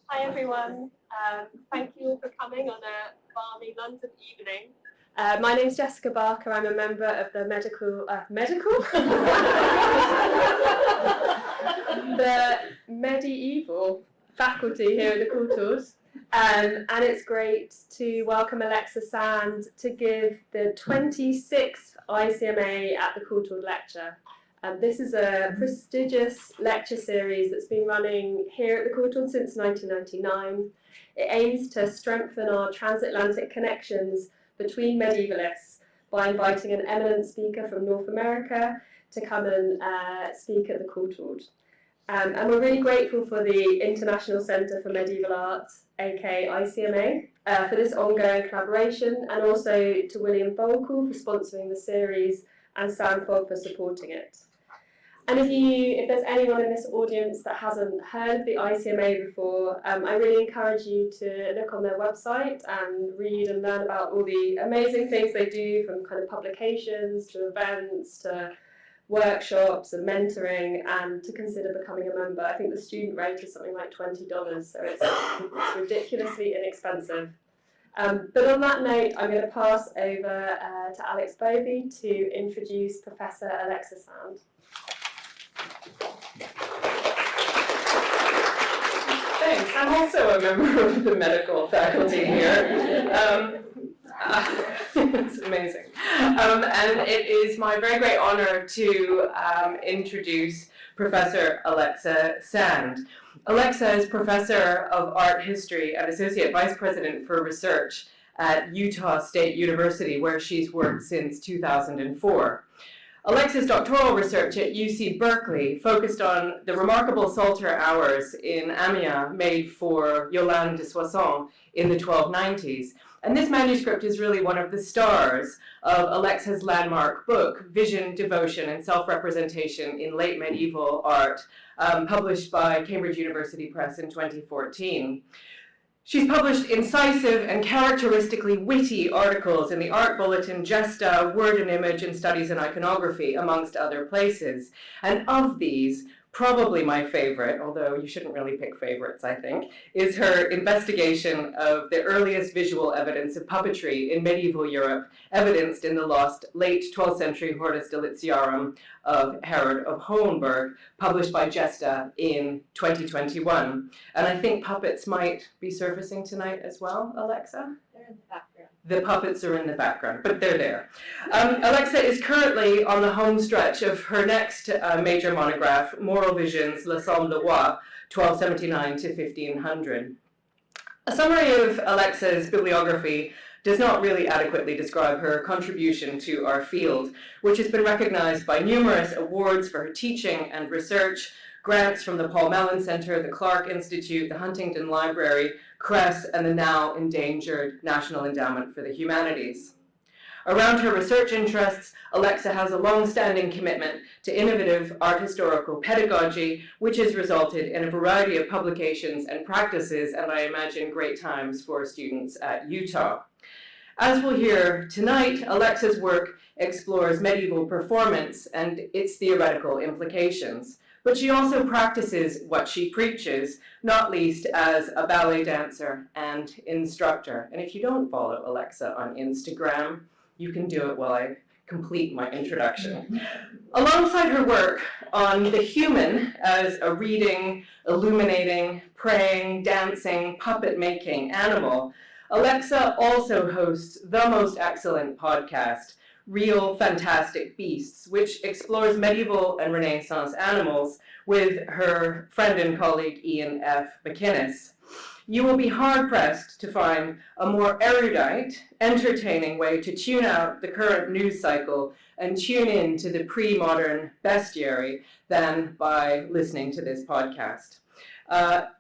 Hi everyone, thank you all for coming on a balmy London evening. My name's Jessica Barker. I'm a member of the the medieval faculty here at the Courtauld. And it's great to welcome Alexa Sand to give the 26th ICMA at the Courtauld lecture. This is a prestigious lecture series that's been running here at the Courtauld since 1999. It aims to strengthen our transatlantic connections between medievalists by inviting an eminent speaker from North America to come and speak at the Courtauld. And we're really grateful for the International Centre for Medieval Art, aka ICMA, for this ongoing collaboration, and also to William Volkel for sponsoring the series and Sandfog for supporting it. And if there's anyone in this audience that hasn't heard of the ICMA before, I really encourage you to look on their website and read and learn about all the amazing things they do, from kind of publications to events to workshops and mentoring, and to consider becoming a member. I think the student rate is something like $20, so it's ridiculously inexpensive. But on that note, I'm going to pass over to Alex Bovey to introduce Professor Alexa Sand. Thanks. I'm also a member of the medical faculty here. It's amazing. And it is my very great honor to introduce Professor Alexa Sand. Alexa is Professor of Art History and Associate Vice President for Research at Utah State University, where she's worked since 2004. Alexa's doctoral research at UC Berkeley focused on the remarkable Psalter hours in Amiens made for Yolande de Soissons in the 1290s. And this manuscript is really one of the stars of Alexa's landmark book, Vision, Devotion, and Self-Representation in Late Medieval Art, published by Cambridge University Press in 2014. She's published incisive and characteristically witty articles in the Art Bulletin, Gesta, Word and Image, and Studies in Iconography, amongst other places. And of these, probably my favorite, although you shouldn't really pick favorites, I think, is her investigation of the earliest visual evidence of puppetry in medieval Europe, evidenced in the lost late 12th century Hortus Deliciarum of Herod of Hohenberg, published by Gesta in 2021. And I think puppets might be surfacing tonight as well, Alexa? They're in the background. The puppets are in the background, but they're there. Alexa is currently on the home stretch of her next major monograph, Moral Visions, La Somme de Roi, 1279 to 1500. A summary of Alexa's bibliography does not really adequately describe her contribution to our field, which has been recognized by numerous awards for her teaching and research, grants from the Paul Mellon Center, the Clark Institute, the Huntington Library, Cress, and the now endangered National Endowment for the Humanities. Around her research interests, Alexa has a long-standing commitment to innovative art historical pedagogy, which has resulted in a variety of publications and practices, and I imagine great times for students at Utah. As we'll hear tonight, Alexa's work explores medieval performance and its theoretical implications. But she also practices what she preaches, not least as a ballet dancer and instructor. And if you don't follow Alexa on Instagram, you can do it while I complete my introduction. Alongside her work on the human as a reading, illuminating, praying, dancing, puppet-making animal, Alexa also hosts the most excellent podcast, Real Fantastic Beasts, which explores medieval and Renaissance animals with her friend and colleague Ian F. McInnes. You will be hard-pressed to find a more erudite, entertaining way to tune out the current news cycle and tune in to the pre-modern bestiary than by listening to this podcast.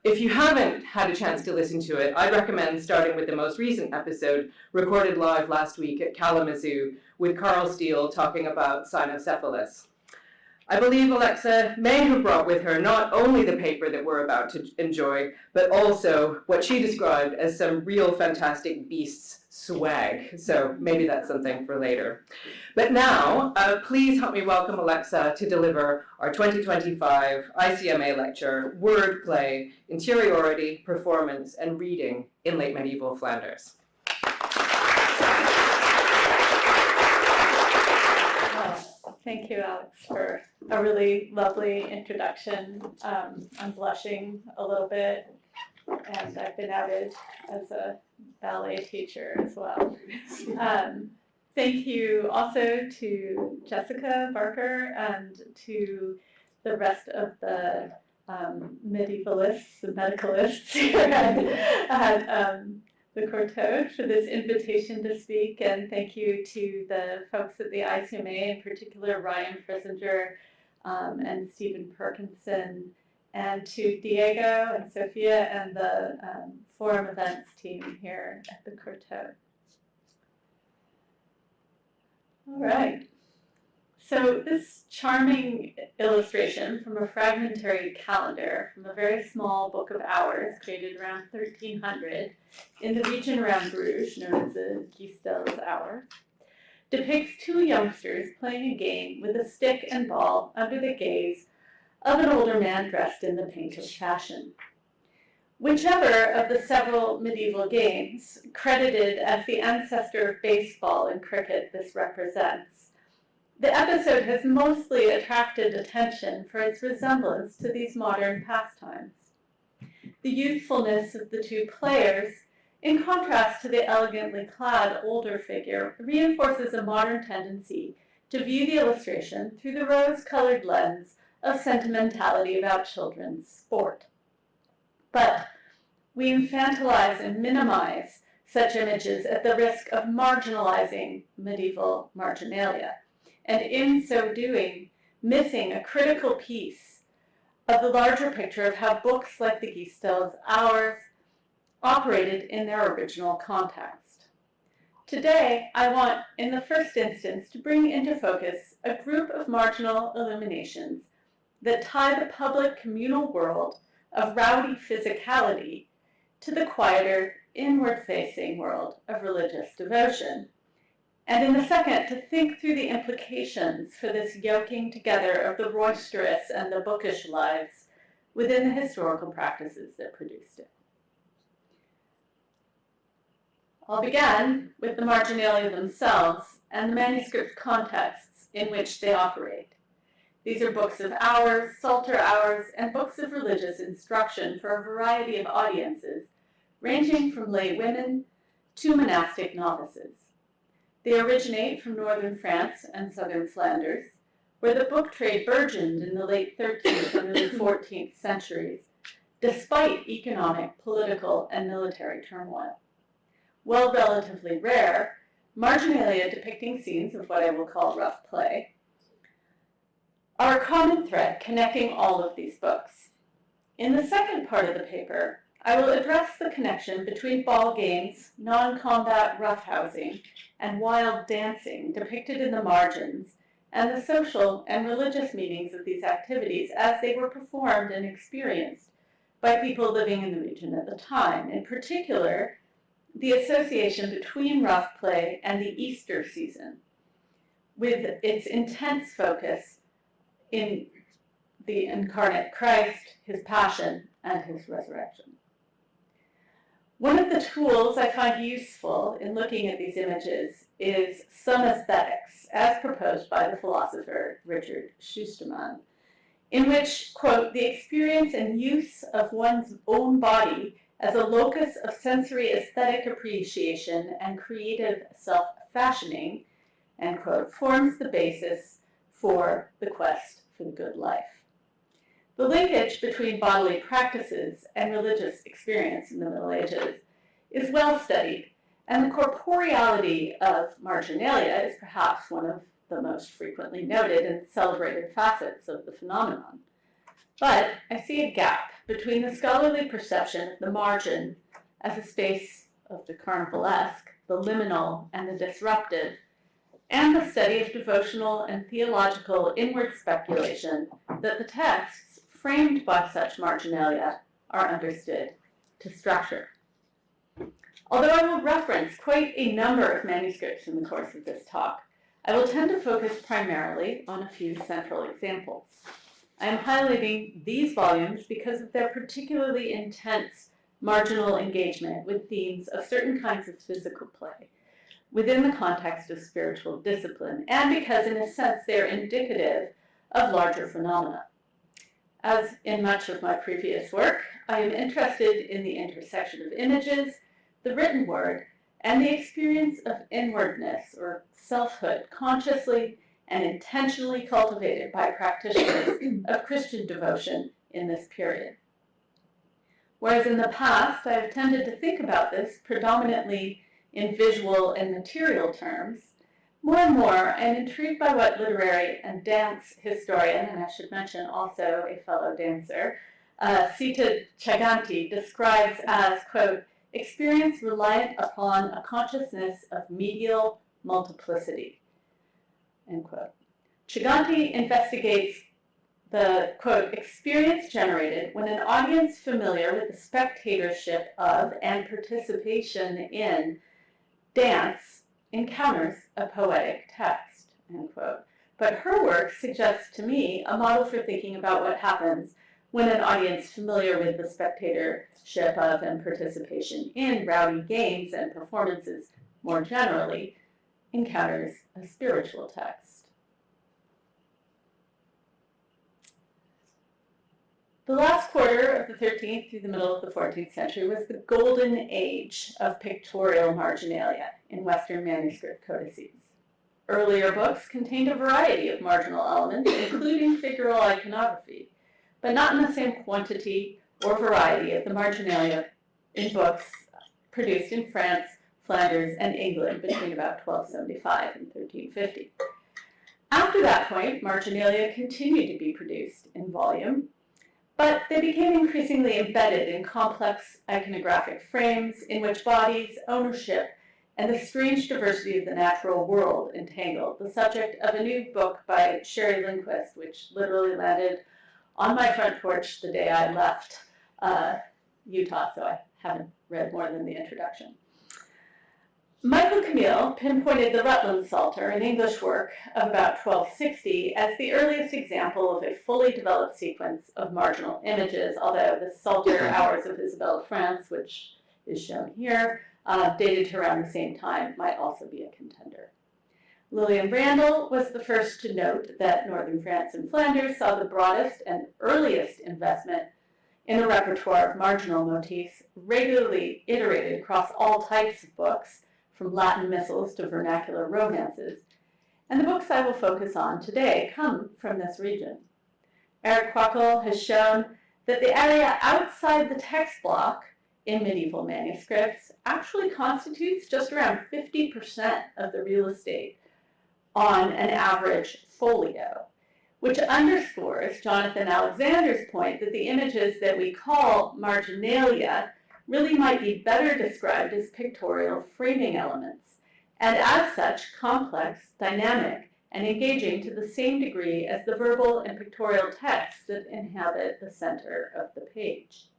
If you haven't had a chance to listen to it, I'd recommend starting with the most recent episode, recorded live last week at Kalamazoo, with Carl Steele talking about cynocephalus. I believe Alexa may have brought with her not only the paper that we're about to enjoy, but also what she described as some real fantastic beasts swag. So maybe that's something for later. But now, please help me welcome Alexa to deliver our 2025 ICMA lecture, Wordplay, Interiority, Performance, and Reading in Late Medieval Flanders. Thank you, Alex, for a really lovely introduction. I'm blushing a little bit, and I've been outed as a ballet teacher as well. Thank you also to Jessica Barker and to the rest of the medievalists, the medicalists here at the Courtauld for this invitation to speak, and thank you to the folks at the ICMA, in particular Ryan Frissinger and Stephen Perkinson, and to Diego and Sophia and the Forum Events team here at the Courtauld. All right. So this charming illustration from a fragmentary calendar from a very small book of hours created around 1300 in the region around Bruges, known as the Gistel's Hour, depicts two youngsters playing a game with a stick and ball under the gaze of an older man dressed in the pink of fashion. Whichever of the several medieval games, credited as the ancestor of baseball and cricket this represents, the episode has mostly attracted attention for its resemblance to these modern pastimes. The youthfulness of the two players, in contrast to the elegantly clad older figure, reinforces a modern tendency to view the illustration through the rose-colored lens of sentimentality about children's sport. But we infantilize and minimize such images at the risk of marginalizing medieval marginalia, and in so doing, missing a critical piece of the larger picture of how books like the Gistel's Hours operated in their original context. Today, I want, in the first instance, to bring into focus a group of marginal illuminations that tie the public communal world of rowdy physicality to the quieter, inward-facing world of religious devotion. And in the second, to think through the implications for this yoking together of the roisterous and the bookish lives within the historical practices that produced it. I'll begin with the marginalia themselves and the manuscript contexts in which they operate. These are books of hours, psalter hours, and books of religious instruction for a variety of audiences, ranging from lay women to monastic novices. They originate from northern France and southern Flanders, where the book trade burgeoned in the late 13th and early 14th centuries, despite economic, political, and military turmoil. While relatively rare, marginalia depicting scenes of what I will call rough play are a common thread connecting all of these books. In the second part of the paper, I will address the connection between ball games, non-combat roughhousing, and wild dancing depicted in the margins, and the social and religious meanings of these activities as they were performed and experienced by people living in the region at the time. In particular, the association between rough play and the Easter season, with its intense focus in the incarnate Christ, his passion, and his resurrection. One of the tools I find useful in looking at these images is somaesthetics, as proposed by the philosopher Richard Schusterman, in which, quote, the experience and use of one's own body as a locus of sensory aesthetic appreciation and creative self-fashioning, end quote, forms the basis for the quest for the good life. The linkage between bodily practices and religious experience in the Middle Ages is well studied, and the corporeality of marginalia is perhaps one of the most frequently noted and celebrated facets of the phenomenon. But I see a gap between the scholarly perception of the margin as a space of the carnivalesque, the liminal, and the disruptive, and the study of devotional and theological inward speculation that the texts framed by such marginalia are understood to structure. Although I will reference quite a number of manuscripts in the course of this talk, I will tend to focus primarily on a few central examples. I am highlighting these volumes because of their particularly intense marginal engagement with themes of certain kinds of physical play within the context of spiritual discipline, and because, in a sense, they are indicative of larger phenomena. As in much of my previous work, I am interested in the intersection of images, the written word, and the experience of inwardness or selfhood, consciously and intentionally cultivated by practitioners of Christian devotion in this period. Whereas in the past, I have tended to think about this predominantly in visual and material terms, more and more I am intrigued by what literary and dance historian, and I should mention also a fellow dancer, Sita Chaganti, describes as, quote, experience reliant upon a consciousness of medial multiplicity, end quote. Chaganti investigates the, quote, experience generated when an audience familiar with the spectatorship of and participation in dance encounters a poetic text, end quote. But her work suggests to me a model for thinking about what happens when an audience familiar with the spectatorship of and participation in rowdy games and performances more generally encounters a spiritual text. The last quarter of the 13th through the middle of the 14th century was the golden age of pictorial marginalia in Western manuscript codices. Earlier books contained a variety of marginal elements, including figural iconography, but not in the same quantity or variety of the marginalia in books produced in France, Flanders, and England between about 1275 and 1350. After that point, marginalia continued to be produced in volume, but they became increasingly embedded in complex iconographic frames in which bodies, ownership, and the strange diversity of the natural world entangled, the subject of a new book by Sherry Lindquist, which literally landed on my front porch the day I left Utah, so I haven't read more than the introduction. Michael Camille pinpointed the Rutland Psalter, an English work of about 1260, as the earliest example of a fully developed sequence of marginal images, although the Psalter Hours of Isabelle of France, which is shown here, dated to around the same time, might also be a contender. Lillian Randall was the first to note that Northern France and Flanders saw the broadest and earliest investment in a repertoire of marginal motifs regularly iterated across all types of books, from Latin missals to vernacular romances, and the books I will focus on today come from this region. Eric Quackel has shown that the area outside the text block in medieval manuscripts actually constitutes just around 50% of the real estate on an average folio, which underscores Jonathan Alexander's point that the images that we call marginalia really might be better described as pictorial framing elements, and as such complex, dynamic, and engaging to the same degree as the verbal and pictorial texts that inhabit the center of the page.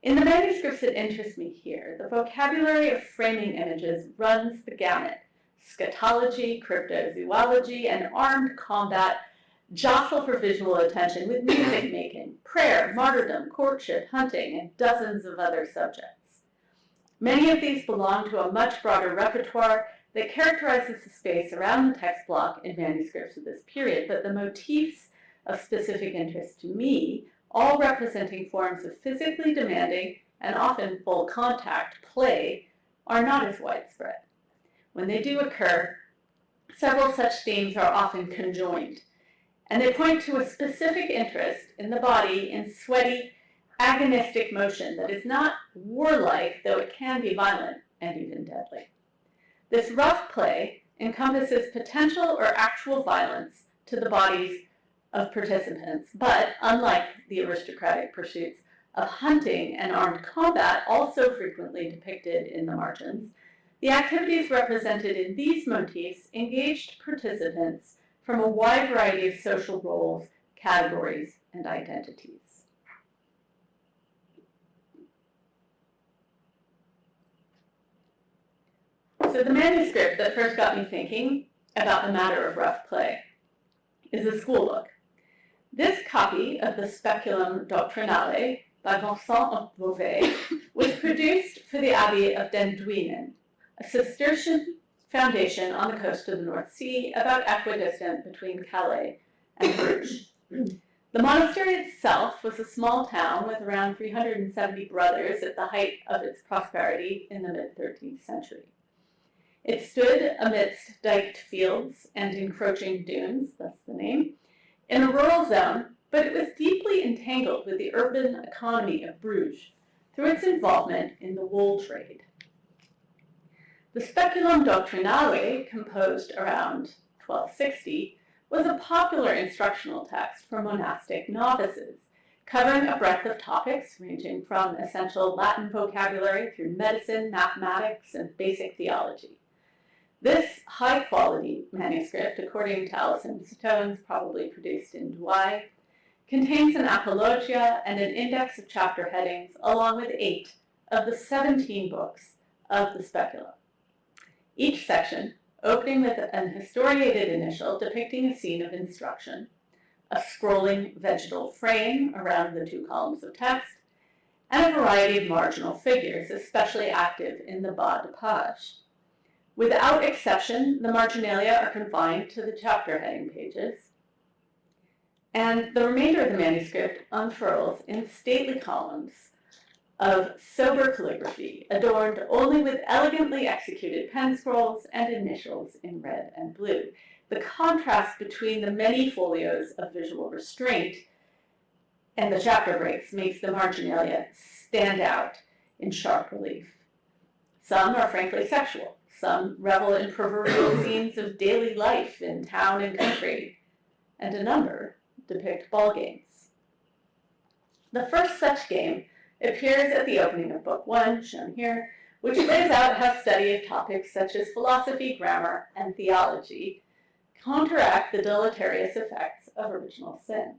In the manuscripts that interest me here, the vocabulary of framing images runs the gamut. Scatology, cryptozoology, and armed combat jostle for visual attention with music making, prayer, martyrdom, courtship, hunting, and dozens of other subjects. Many of these belong to a much broader repertoire that characterizes the space around the text block in manuscripts of this period, but the motifs of specific interest to me, all representing forms of physically demanding and often full contact play, are not as widespread. When they do occur, several such themes are often conjoined, and they point to a specific interest in the body in sweaty, agonistic motion that is not warlike, though it can be violent and even deadly. This rough play encompasses potential or actual violence to the bodies of participants, but unlike the aristocratic pursuits of hunting and armed combat, also frequently depicted in the margins, the activities represented in these motifs engaged participants from a wide variety of social roles, categories, and identities. So the manuscript that first got me thinking about the matter of rough play is a school book. This copy of the Speculum Doctrinale by Vincent of Beauvais was produced for the Abbey of Den Duinen, a Cistercian foundation on the coast of the North Sea, about equidistant between Calais and Bruges. The monastery itself was a small town with around 370 brothers at the height of its prosperity in the mid-13th century. It stood amidst diked fields and encroaching dunes, that's the name, in a rural zone, but it was deeply entangled with the urban economy of Bruges through its involvement in the wool trade. The Speculum Doctrinale, composed around 1260, was a popular instructional text for monastic novices, covering a breadth of topics ranging from essential Latin vocabulary through medicine, mathematics, and basic theology. This high-quality manuscript, according to Alison Stones, probably produced in Douai, contains an apologia and an index of chapter headings, along with 8 of the 17 books of the Speculum. Each section, opening with an historiated initial depicting a scene of instruction, a scrolling vegetal frame around the 2 columns of text, and a variety of marginal figures, especially active in the bas de page. Without exception, the marginalia are confined to the chapter heading pages, and the remainder of the manuscript unfurls in stately columns of sober calligraphy, adorned only with elegantly executed pen scrolls and initials in red and blue. The contrast between the many folios of visual restraint and the chapter breaks makes the marginalia stand out in sharp relief. Some are frankly sexual. Some revel in proverbial scenes of daily life in town and country, and a number depict ball games. The first such game appears at the opening of Book 1, shown here, which lays out how study of topics such as philosophy, grammar, and theology counteract the deleterious effects of original sin.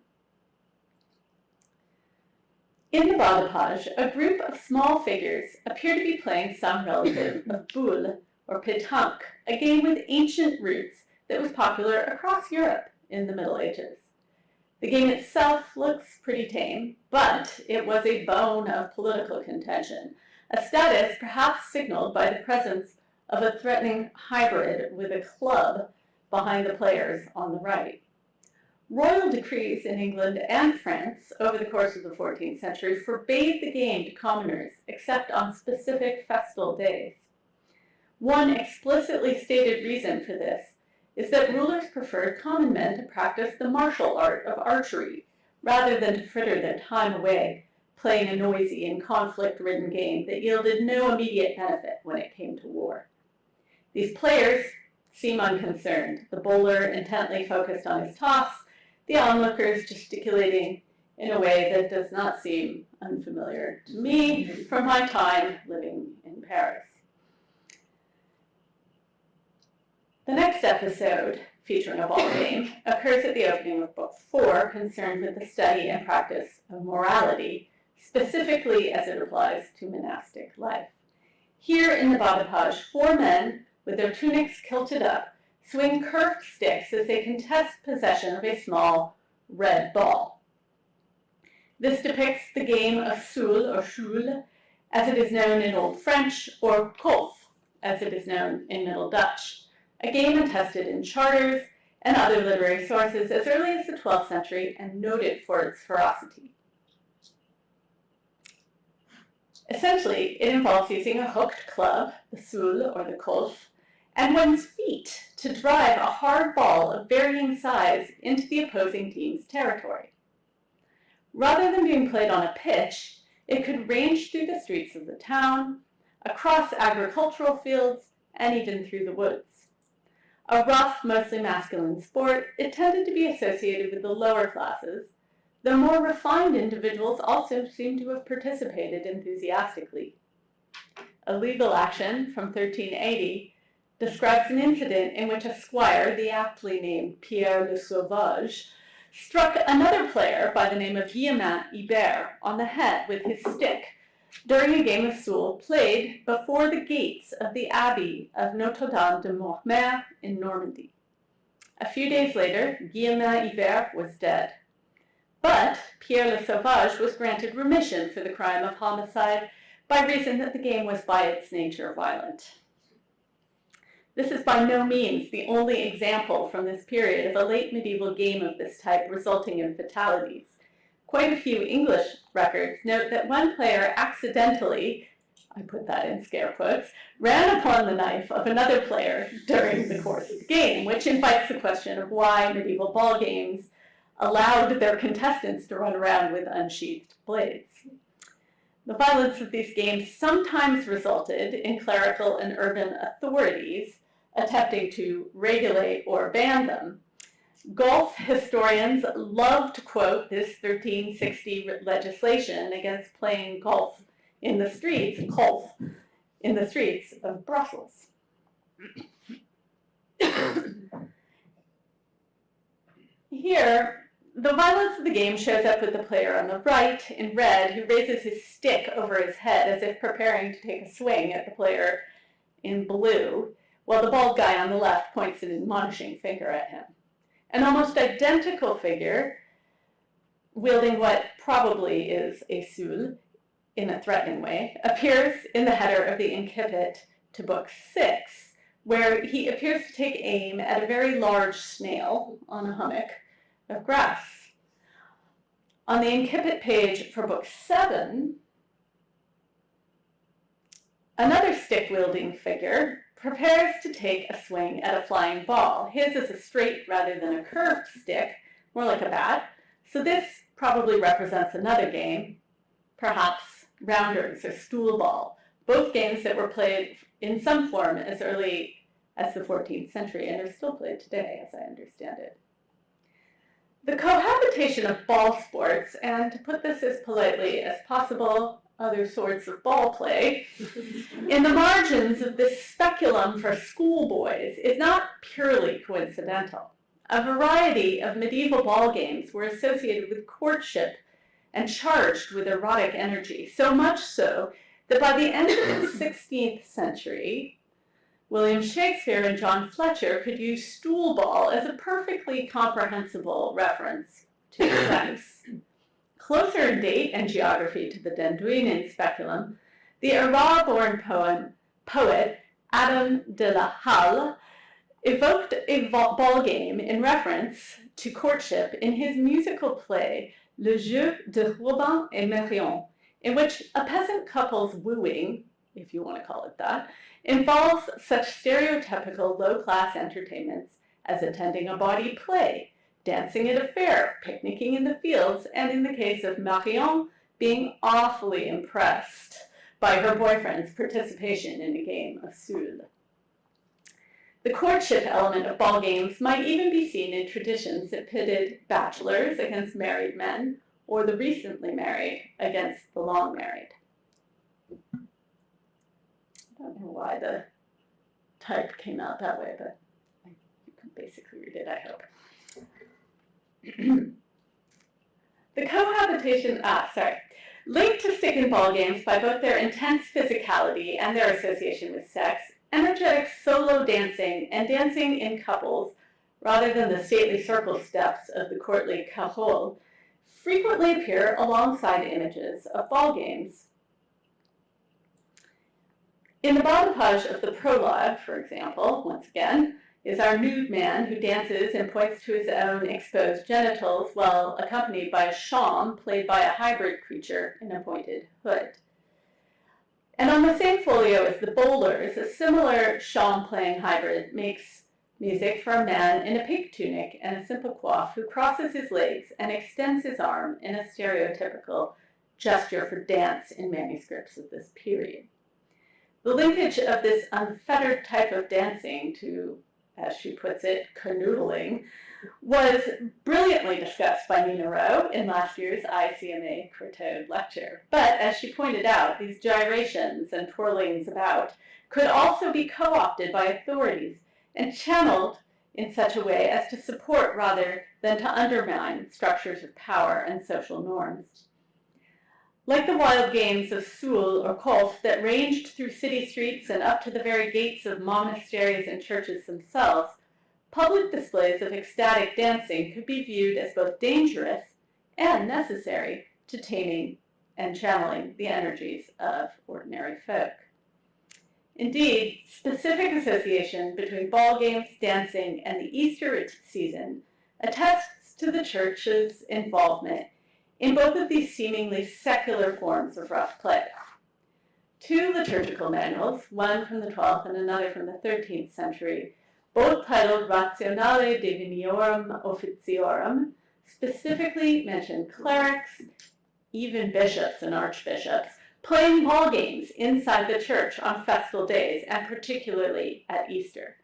In the bas de page, a group of small figures appear to be playing some relative of boule, or pétanque, a game with ancient roots that was popular across Europe in the Middle Ages. The game itself looks pretty tame, but it was a bone of political contention, a status perhaps signaled by the presence of a threatening hybrid with a club behind the players on the right. Royal decrees in England and France over the course of the 14th century forbade the game to commoners except on specific festal days. One explicitly stated reason for this is that rulers preferred common men to practice the martial art of archery, rather than to fritter their time away playing a noisy and conflict-ridden game that yielded no immediate benefit when it came to war. These players seem unconcerned, the bowler intently focused on his toss, the onlookers gesticulating in a way that does not seem unfamiliar to me from my time living in Paris. The next episode, featuring a ball game, occurs at the opening of Book 4, concerned with the study and practice of morality, specifically as it applies to monastic life. Here in the bas de page, 4 men, with their tunics kilted up, swing curved sticks as they contest possession of a small red ball. This depicts the game of soule or choule, as it is known in Old French, or kolf, as it is known in Middle Dutch, a game attested in charters and other literary sources as early as the 12th century and noted for its ferocity. Essentially, it involves using a hooked club, the soule or the kolf, and one's feet to drive a hard ball of varying size into the opposing team's territory. Rather than being played on a pitch, it could range through the streets of the town, across agricultural fields, and even through the woods. A rough, mostly masculine sport, it tended to be associated with the lower classes, though more refined individuals also seem to have participated enthusiastically. A legal action from 1380 describes an incident in which a squire, the aptly named Pierre le Sauvage, struck another player by the name of Guillaumin Ibert on the head with his stick, during a game of Soule played before the gates of the Abbey of Notre-Dame de Montmer in Normandy. A few days later, Guillaumin Hiver was dead. But Pierre le Sauvage was granted remission for the crime of homicide by reason that the game was by its nature violent. This is by no means the only example from this period of a late medieval game of this type resulting in fatalities. Quite a few English records note that one player accidentally, I put that in scare quotes, ran upon the knife of another player during the course of the game, which invites the question of why medieval ball games allowed their contestants to run around with unsheathed blades. The violence of these games sometimes resulted in clerical and urban authorities attempting to regulate or ban them. Golf historians love to quote this 1360 legislation against playing golf in the streets of Brussels. Here, the violence of the game shows up with the player on the right in red who raises his stick over his head as if preparing to take a swing at the player in blue, while the bald guy on the left points an admonishing finger at him. An almost identical figure, wielding what probably is a soule in a threatening way, appears in the header of the incipit to Book 6, where he appears to take aim at a very large snail on a hummock of grass. On the incipit page for Book 7, another stick-wielding figure prepares to take a swing at a flying ball. His is a straight rather than a curved stick, more like a bat, so this probably represents another game, perhaps rounders or stool ball, both games that were played in some form as early as the 14th century and are still played today, as I understand it. The cohabitation of ball sports, and to put this as politely as possible, other sorts of ball play, in the margins of this speculum for schoolboys is not purely coincidental. A variety of medieval ball games were associated with courtship and charged with erotic energy, so much so that by the end of the 16th century, William Shakespeare and John Fletcher could use stool ball as a perfectly comprehensible reference to sex. Closer in date and geography to the Denduinian speculum, the Aurore-born poet Adam de la Halle evoked a ball game in reference to courtship in his musical play Le Jeu de Robin et Marion, in which a peasant couple's wooing, if you want to call it that, involves such stereotypical low-class entertainments as attending a bawdy play, dancing at a fair, picnicking in the fields, and in the case of Marion, being awfully impressed by her boyfriend's participation in a game of soule. The courtship element of ball games might even be seen in traditions that pitted bachelors against married men, or the recently married against the long married. I don't know why the type came out that way, but you can basically read it, I hope. The cohabitation, linked to stick and ball games by both their intense physicality and their association with sex, energetic solo dancing and dancing in couples rather than the stately circle steps of the courtly carole frequently appear alongside images of ball games. In the bas page of the prologue, for example, once again, is our nude man who dances and points to his own exposed genitals while accompanied by a sham played by a hybrid creature in a pointed hood. And on the same folio as the bowlers, a similar sham-playing hybrid makes music for a man in a pink tunic and a simple coif who crosses his legs and extends his arm in a stereotypical gesture for dance in manuscripts of this period. The linkage of this unfettered type of dancing to, as she puts it, canoodling, was brilliantly discussed by Nina Rowe in last year's ICMA Croteau lecture. But as she pointed out, these gyrations and twirlings about could also be co-opted by authorities and channeled in such a way as to support rather than to undermine structures of power and social norms. Like the wild games of Sul or Kolf that ranged through city streets and up to the very gates of monasteries and churches themselves, public displays of ecstatic dancing could be viewed as both dangerous and necessary to taming and channeling the energies of ordinary folk. Indeed, specific association between ball games, dancing, and the Easter season attests to the Church's involvement in both of these seemingly secular forms of rough play. Two liturgical manuals, one from the 12th and another from the 13th century, both titled Rationale Diviniorum Officiorum, specifically mention clerics, even bishops and archbishops, playing ball games inside the church on festal days, and particularly at Easter.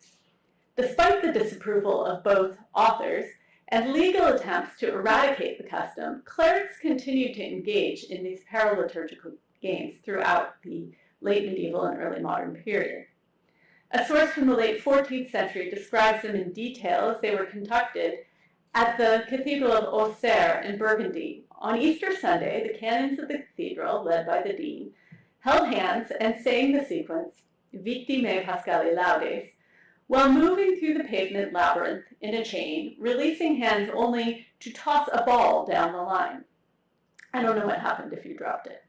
Despite the disapproval of both authors and legal attempts to eradicate the custom, clerics continued to engage in these paraliturgical games throughout the late medieval and early modern period. A source from the late 14th century describes them in detail as they were conducted at the Cathedral of Auxerre in Burgundy. On Easter Sunday, the canons of the cathedral, led by the dean, held hands and sang the sequence, Victimae Pascali Laudes, while moving through the pavement labyrinth in a chain, releasing hands only to toss a ball down the line. I don't know what happened if you dropped it.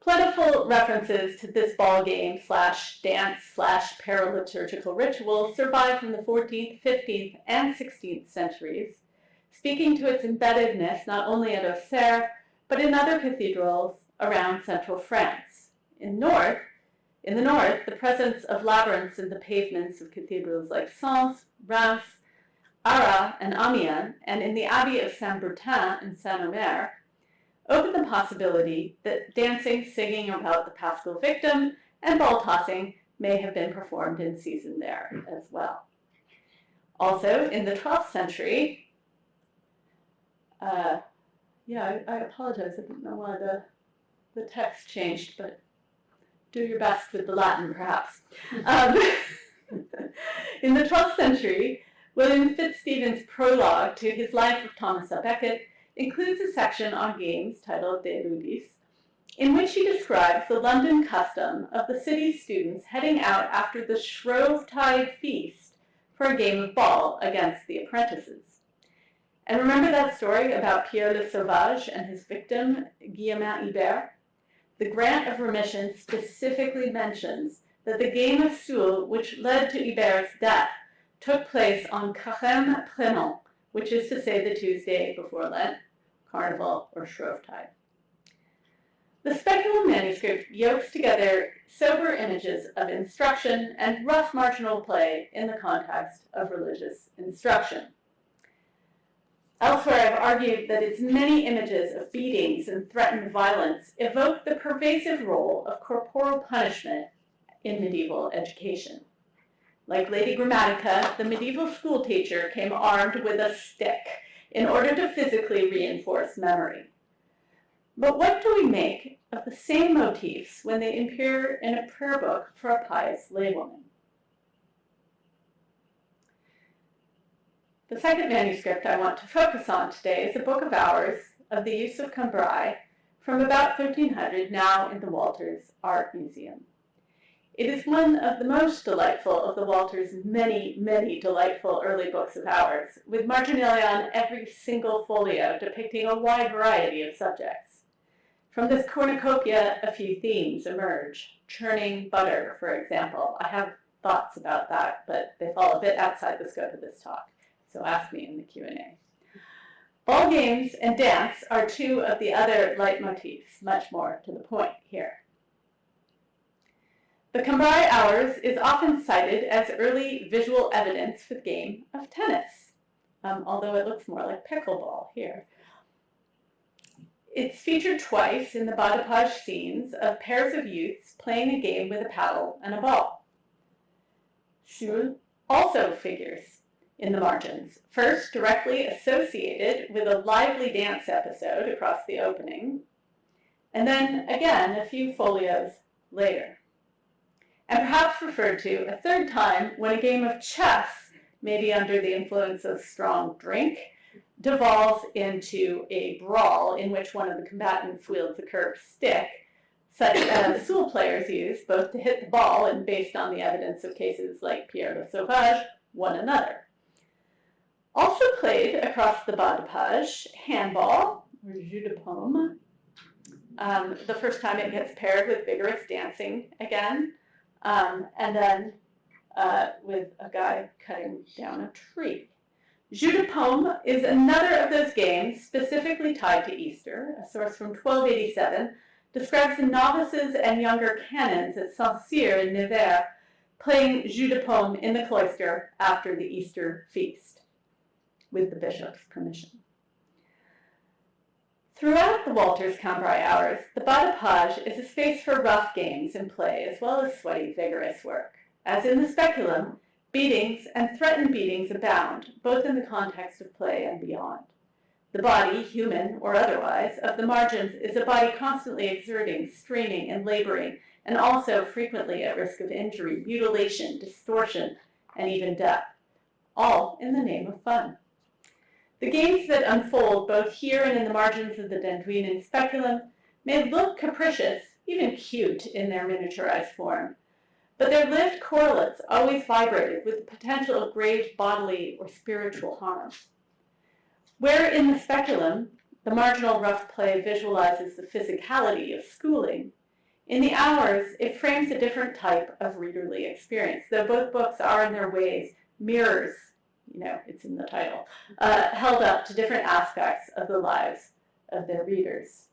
Plentiful references to this ball game / dance / paraliturgical ritual survive from the 14th, 15th, and 16th centuries, speaking to its embeddedness not only at Auxerre, but in other cathedrals around central France. In the north, the presence of labyrinths in the pavements of cathedrals like Sens, Reims, Arras, and Amiens, and in the Abbey of Saint-Bertin in Saint-Omer, opened the possibility that dancing, singing about the Paschal victim, and ball tossing may have been performed in season there as well. Also, in the 12th century, I apologize, I don't know why the text changed, but do your best with the Latin, perhaps. In the 12th century, William Fitzstephen's prologue to his Life of Thomas à Becket includes a section on games titled De Ludis, in which he describes the London custom of the city's students heading out after the Shrovetide feast for a game of ball against the apprentices. And remember that story about Pierre le Sauvage and his victim, Guillaumin Ibert? The grant of remission specifically mentions that the game of Sul, which led to Ibert's death, took place on Carême Prément, which is to say the Tuesday before Lent, Carnival, or Shrovetide. The speculum manuscript yokes together sober images of instruction and rough marginal play in the context of religious instruction. Elsewhere, I've argued that its many images of beatings and threatened violence evoke the pervasive role of corporal punishment in medieval education. Like Lady Grammatica, the medieval school teacher came armed with a stick in order to physically reinforce memory. But what do we make of the same motifs when they appear in a prayer book for a pious laywoman? The second manuscript I want to focus on today is a book of hours of the use of Cambrai from about 1300, now in the Walters Art Museum. It is one of the most delightful of the Walters' many, many delightful early books of hours, with marginalia on every single folio depicting a wide variety of subjects. From this cornucopia, a few themes emerge. Churning butter, for example. I have thoughts about that, but they fall a bit outside the scope of this talk. So ask me in the Q&A. Ball games and dance are two of the other leitmotifs, much more to the point here. The Cambrai Hours is often cited as early visual evidence for the game of tennis, although it looks more like pickleball here. It's featured twice in the bas de page scenes of pairs of youths playing a game with a paddle and a ball. Sul also figures in the margins, first directly associated with a lively dance episode across the opening, and then again a few folios later. And perhaps referred to a third time when a game of chess, maybe under the influence of strong drink, devolves into a brawl in which one of the combatants wields a curved stick, such as stool players use, both to hit the ball and, based on the evidence of cases like Pierre le Sauvage, one another. Also played across the bas de page, handball, or jeu de paume. The first time it gets paired with vigorous dancing again, and then with a guy cutting down a tree. Jeu de paume is another of those games specifically tied to Easter. A source from 1287 describes the novices and younger canons at Saint-Cyr in Nevers playing jeu de paume in the cloister after the Easter feast, with the bishop's permission. Throughout the Walters Cambrai hours, the bas de page is a space for rough games and play, as well as sweaty, vigorous work. As in the speculum, beatings and threatened beatings abound, both in the context of play and beyond. The body, human or otherwise, of the margins is a body constantly exerting, straining, and laboring, and also frequently at risk of injury, mutilation, distortion, and even death, all in the name of fun. The games that unfold both here and in the margins of the Denduin and Speculum may look capricious, even cute in their miniaturized form, but their lived correlates always vibrated with the potential of grave bodily or spiritual harm. Where in the Speculum, the marginal rough play visualizes the physicality of schooling, in the hours, it frames a different type of readerly experience, though both books are in their ways mirrors, it's in the title, held up to different aspects of the lives of their readers.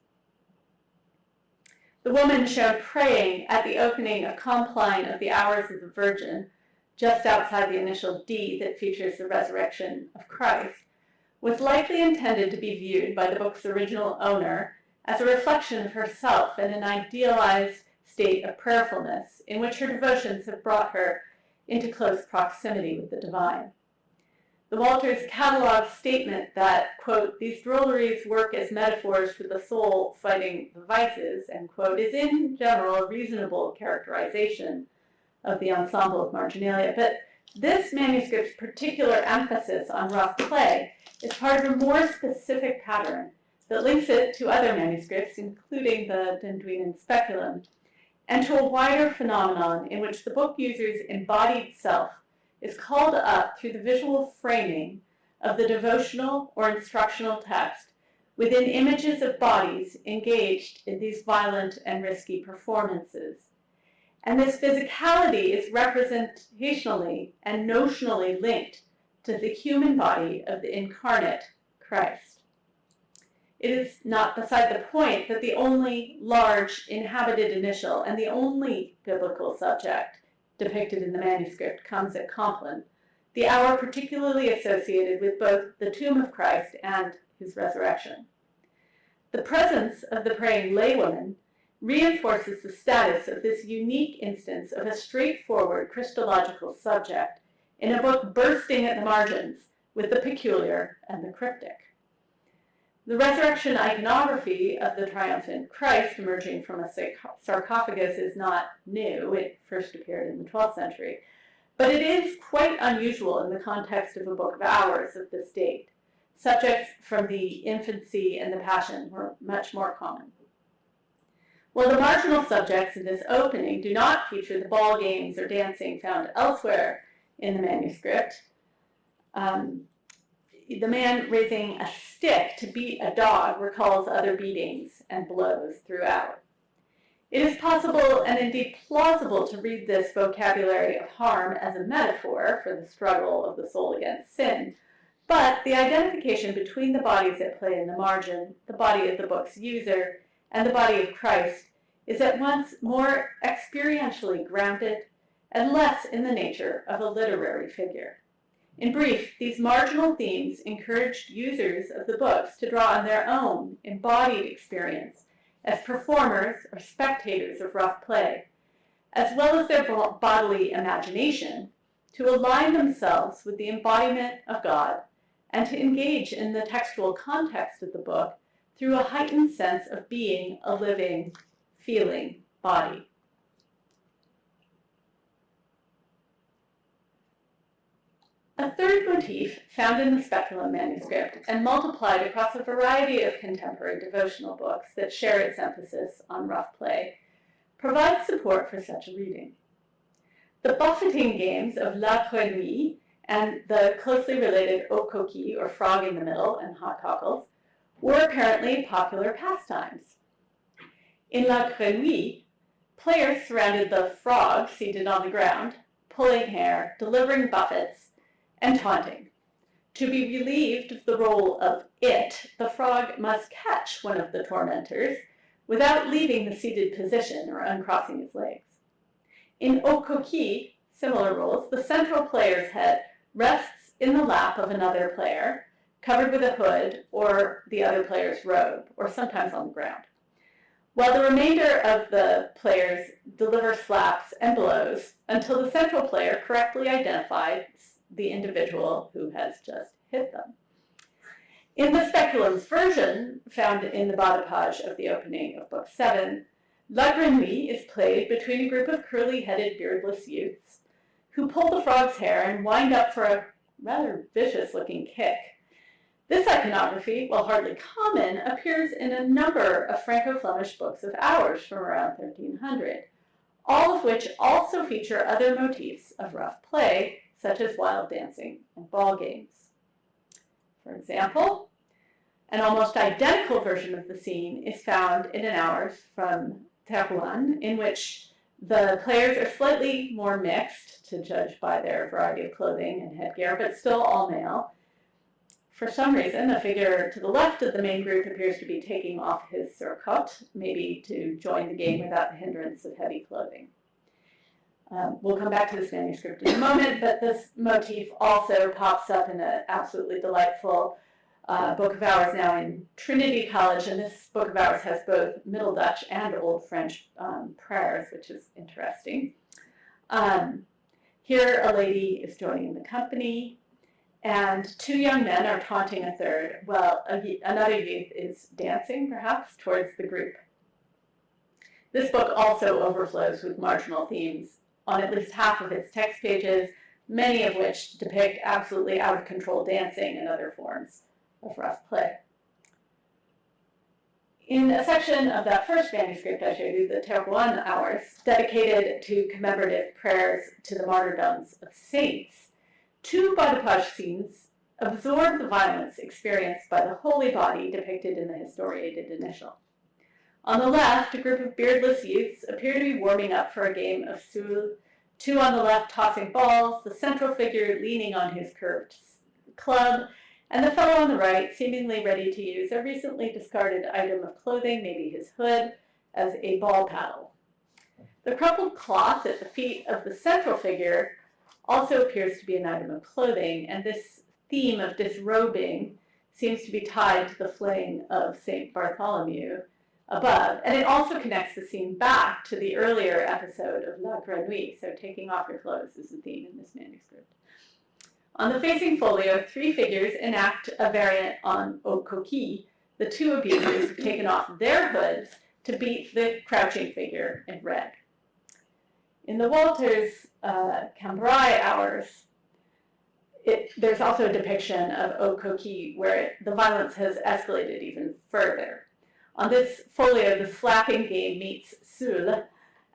The woman shown praying at the opening of Compline of the Hours of the Virgin, just outside the initial D that features the resurrection of Christ, was likely intended to be viewed by the book's original owner as a reflection of herself in an idealized state of prayerfulness in which her devotions have brought her into close proximity with the divine. The Walters catalog statement that, quote, these drolleries work as metaphors for the soul fighting the vices, end quote, is in general a reasonable characterization of the ensemble of marginalia, but this manuscript's particular emphasis on rough play is part of a more specific pattern that links it to other manuscripts, including the Denduin and Speculum, and to a wider phenomenon in which the book user's embodied self is called up through the visual framing of the devotional or instructional text within images of bodies engaged in these violent and risky performances. And this physicality is representationally and notionally linked to the human body of the incarnate Christ. It is not beside the point that the only large inhabited initial and the only biblical subject depicted in the manuscript comes at Compline, the hour particularly associated with both the tomb of Christ and his resurrection. The presence of the praying laywoman reinforces the status of this unique instance of a straightforward Christological subject in a book bursting at the margins with the peculiar and the cryptic. The resurrection iconography of the triumphant Christ emerging from a sarcophagus is not new. It first appeared in the 12th century. But it is quite unusual in the context of a book of hours of this date. Subjects from the infancy and the Passion were much more common. While the marginal subjects in this opening do not feature the ball games or dancing found elsewhere in the manuscript, the man raising a stick to beat a dog recalls other beatings and blows throughout. It is possible and indeed plausible to read this vocabulary of harm as a metaphor for the struggle of the soul against sin, but the identification between the bodies at play in the margin, the body of the book's user, and the body of Christ is at once more experientially grounded and less in the nature of a literary figure. In brief, these marginal themes encouraged users of the books to draw on their own embodied experience as performers or spectators of rough play, as well as their bodily imagination, to align themselves with the embodiment of God and to engage in the textual context of the book through a heightened sense of being a living, feeling body. A third motif found in the Speculum manuscript and multiplied across a variety of contemporary devotional books that share its emphasis on rough play provides support for such a reading. The buffeting games of La Grenouille and the closely related au coquille, or frog in the middle, and hot cockles, were apparently popular pastimes. In La Grenouille, players surrounded the frog seated on the ground, pulling hair, delivering buffets, and taunting. To be relieved of the role of it, the frog must catch one of the tormentors without leaving the seated position or uncrossing his legs. In au coquille, similar rules, the central player's head rests in the lap of another player, covered with a hood or the other player's robe, or sometimes on the ground, while the remainder of the players deliver slaps and blows until the central player correctly identifies the individual who has just hit them. In the Speculum's version, found in the bas de page of the opening of Book 7, La Grenouille is played between a group of curly-headed, beardless youths who pull the frog's hair and wind up for a rather vicious-looking kick. This iconography, while hardly common, appears in a number of Franco-Flemish books of hours from around 1300, all of which also feature other motifs of rough play, such as wild dancing and ball games. For example, an almost identical version of the scene is found in an hours from Terouanne, in which the players are slightly more mixed, to judge by their variety of clothing and headgear, but still all male. For some reason, the figure to the left of the main group appears to be taking off his surcoat, maybe to join the game without the hindrance of heavy clothing. We'll come back to this manuscript in a moment, but this motif also pops up in an absolutely delightful Book of Hours now in Trinity College, and this Book of Hours has both Middle Dutch and Old French prayers, which is interesting. Here a lady is joining the company, and two young men are taunting a third, while another youth is dancing, perhaps, towards the group. This book also overflows with marginal themes on at least half of its text pages, many of which depict absolutely out-of-control dancing and other forms of rough play. In a section of that first manuscript I showed you, the Terouanne Hours, dedicated to commemorative prayers to the martyrdoms of saints, two bas de page scenes absorb the violence experienced by the holy body depicted in the historiated initial. On the left, a group of beardless youths appear to be warming up for a game of soule, two on the left tossing balls, the central figure leaning on his curved club, and the fellow on the right seemingly ready to use a recently discarded item of clothing, maybe his hood, as a ball paddle. The crumpled cloth at the feet of the central figure also appears to be an item of clothing, and this theme of disrobing seems to be tied to the flaying of St. Bartholomew above, and it also connects the scene back to the earlier episode of La Grenouille, so taking off your clothes is a theme in this manuscript. On the facing folio, three figures enact a variant on au coquille. The two abusers have taken off their hoods to beat the crouching figure in red. In the Walters Cambrai Hours, there's also a depiction of au coquille where the violence has escalated even further. On this folio, the slapping game meets soule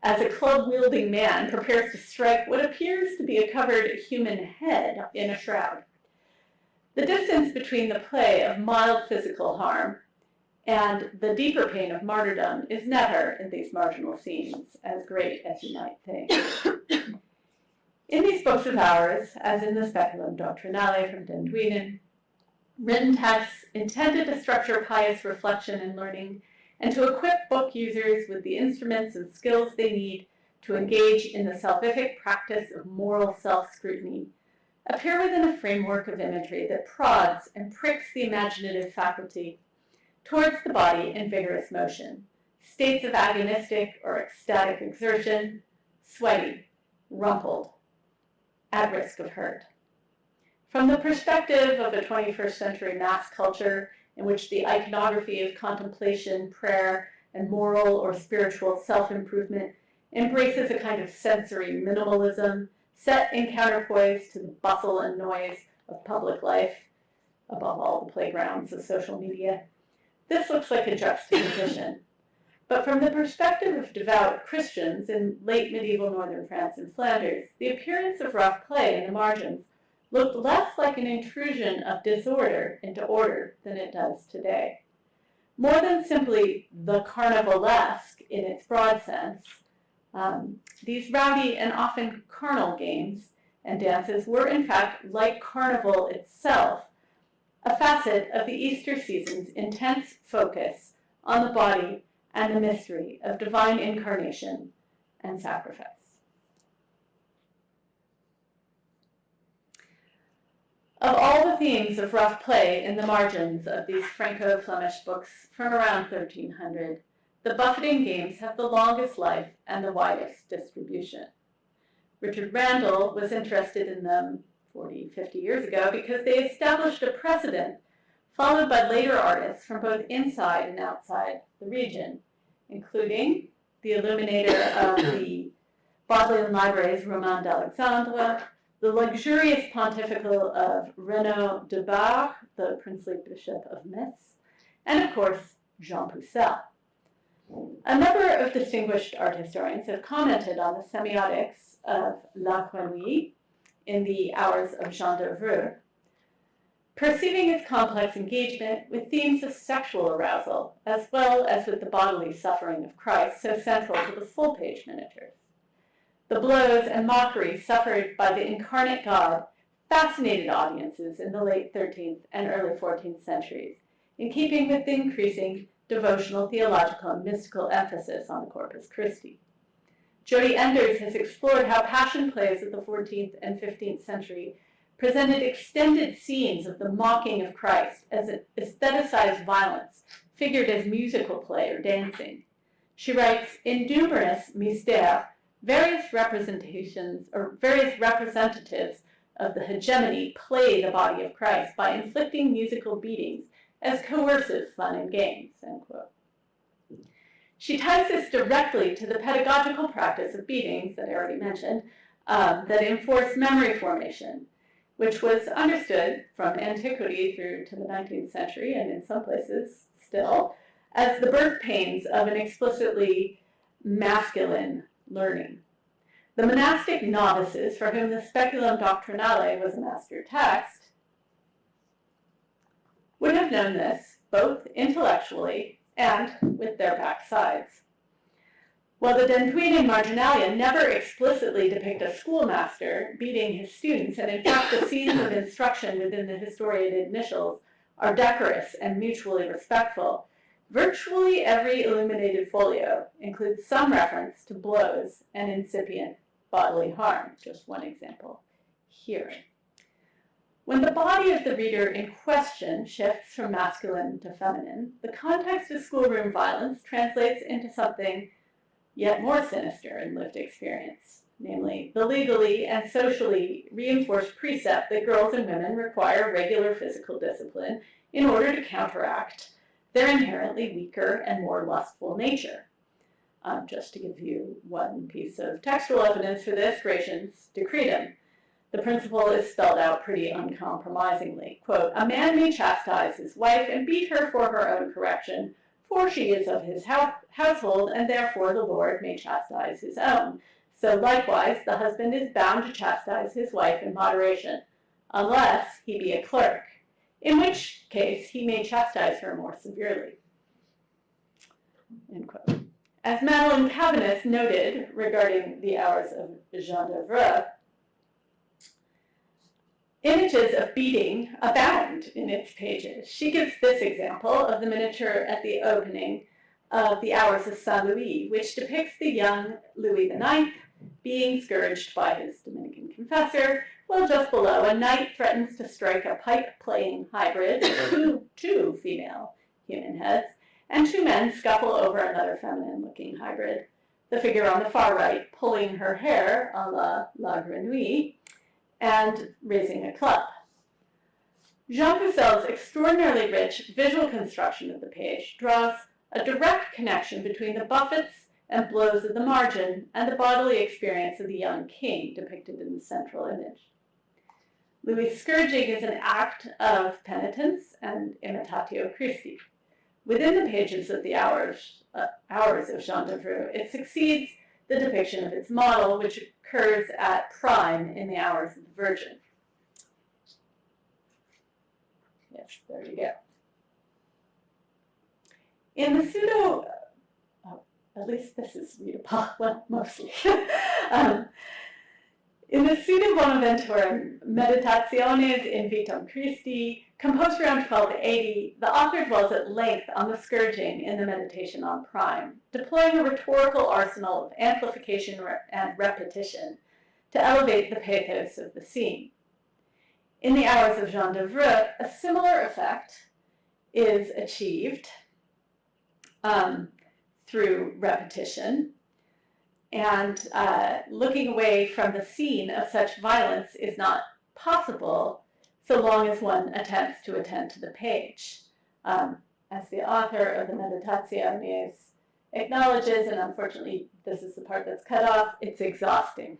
as a club-wielding man prepares to strike what appears to be a covered human head in a shroud. The distance between the play of mild physical harm and the deeper pain of martyrdom is never, in these marginal scenes, as great as you might think. In these books of hours, as in the Speculum Doctrinale from Den Duynen, written texts intended to structure pious reflection and learning and to equip book users with the instruments and skills they need to engage in the salvific practice of moral self-scrutiny, appear within a framework of imagery that prods and pricks the imaginative faculty towards the body in vigorous motion, states of agonistic or ecstatic exertion, sweaty, rumpled, at risk of hurt. From the perspective of a 21st century mass culture in which the iconography of contemplation, prayer, and moral or spiritual self-improvement embraces a kind of sensory minimalism, set in counterpoise to the bustle and noise of public life, above all the playgrounds of social media. This looks like a juxtaposition. But from the perspective of devout Christians in late medieval northern France and Flanders, the appearance of rough play in the margins looked less like an intrusion of disorder into order than it does today. More than simply the carnivalesque in its broad sense, these rowdy and often carnal games and dances were in fact, like carnival itself, a facet of the Easter season's intense focus on the body and the mystery of divine incarnation and sacrifice. Of all the themes of rough play in the margins of these Franco-Flemish books from around 1300, the buffeting games have the longest life and the widest distribution. Richard Randall was interested in them 40, 50 years ago because they established a precedent followed by later artists from both inside and outside the region, including the illuminator of the Bodleian Libraries, Roman d'Alexandre, the luxurious pontifical of Renaud de Bar, the princely bishop of Metz, and of course, Jean Poussel. A number of distinguished art historians have commented on the semiotics of La Grenouille in the Hours of Engendered, perceiving its complex engagement with themes of sexual arousal, as well as with the bodily suffering of Christ, so central to the full-page miniatures. The blows and mockery suffered by the incarnate God fascinated audiences in the late 13th and early 14th centuries, in keeping with the increasing devotional, theological, and mystical emphasis on the Corpus Christi. Jody Enders has explored how passion plays of the 14th and 15th century presented extended scenes of the mocking of Christ as aestheticized violence, figured as musical play or dancing. She writes, in numerous mystères, various representations or various representatives of the hegemony play the body of Christ by inflicting musical beatings as coercive fun and games, end quote. She ties this directly to the pedagogical practice of beatings that I already mentioned, that enforce memory formation, which was understood from antiquity through to the 19th century, and in some places still, as the birth pains of an explicitly masculine learning. The monastic novices, for whom the Speculum Doctrinale was a master text, would have known this both intellectually and with their backsides. While the Dentuine and Marginalia never explicitly depict a schoolmaster beating his students, and in fact the scenes of instruction within the historiated initials are decorous and mutually respectful, virtually every illuminated folio includes some reference to blows and incipient bodily harm. Just one example here. When the body of the reader in question shifts from masculine to feminine, the context of schoolroom violence translates into something yet more sinister in lived experience, namely the legally and socially reinforced precept that girls and women require regular physical discipline in order to counteract their inherently weaker and more lustful nature. Just to give you one piece of textual evidence for this, Gratian's Decretum. The principle is spelled out pretty uncompromisingly. Quote, a man may chastise his wife and beat her for her own correction, for she is of his household, and therefore the Lord may chastise his own. So likewise, the husband is bound to chastise his wife in moderation, unless he be a clerk, in which case he may chastise her more severely. End quote. As Madeleine Cabanis noted regarding the Hours of Engendered, images of beating abound in its pages. She gives this example of the miniature at the opening of the Hours of Saint Louis, which depicts the young Louis IX being scourged by his Dominican confessor, while just below a knight threatens to strike a pipe-playing hybrid with two female human heads, and two men scuffle over another feminine-looking hybrid, the figure on the far right pulling her hair a la Grenouille, and raising a club. Jean Poussel's extraordinarily rich visual construction of the page draws a direct connection between the buffets and blows at the margin, and the bodily experience of the young king depicted in the central image. Louis' scourging is an act of penitence and imitatio Christi. Within the pages of the hours of Jean de Vreux, it succeeds the depiction of its model, which occurs at prime in the Hours of the Virgin. Yes, there you go. In the pseudo, at least this is readable, well, mostly. In the pseudo Bonaventurum Meditationes in Vitam Christi, composed around 1280, the author dwells at length on the scourging in the Meditation on Prime, deploying a rhetorical arsenal of amplification and repetition to elevate the pathos of the scene. In the Hours of Jean de Vreux, a similar effect is achieved through repetition, and looking away from the scene of such violence is not possible so long as one attempts to attend to the page. As the author of the Meditationes acknowledges, and unfortunately this is the part that's cut off, it's exhausting.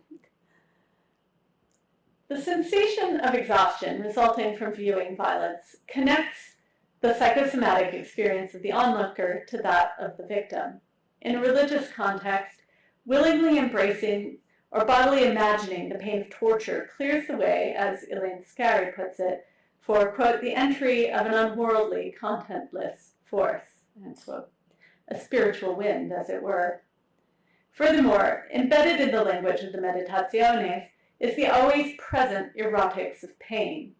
The sensation of exhaustion resulting from viewing violence connects the psychosomatic experience of the onlooker to that of the victim. In a religious context, willingly embracing or bodily imagining the pain of torture clears the way, as Elaine Scarry puts it, for, quote, the entry of an unworldly, contentless force, end quote, a spiritual wind, as it were. Furthermore, embedded in the language of the Meditationes is the always present erotics of pain.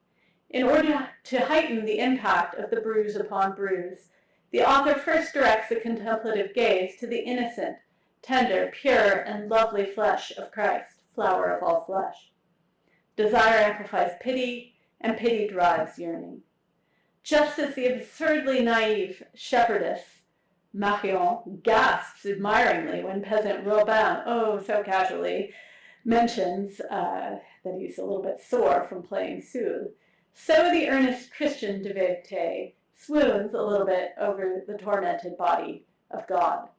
In order to heighten the impact of the bruise upon bruise, the author first directs the contemplative gaze to the innocent, tender, pure, and lovely flesh of Christ, flower of all flesh. Desire amplifies pity, and pity drives yearning. Just as the absurdly naive shepherdess, Marion, gasps admiringly when peasant Robin, oh, so casually, mentions that he's a little bit sore from playing Soule, so the earnest Christian devotee swoons a little bit over the tormented body of God.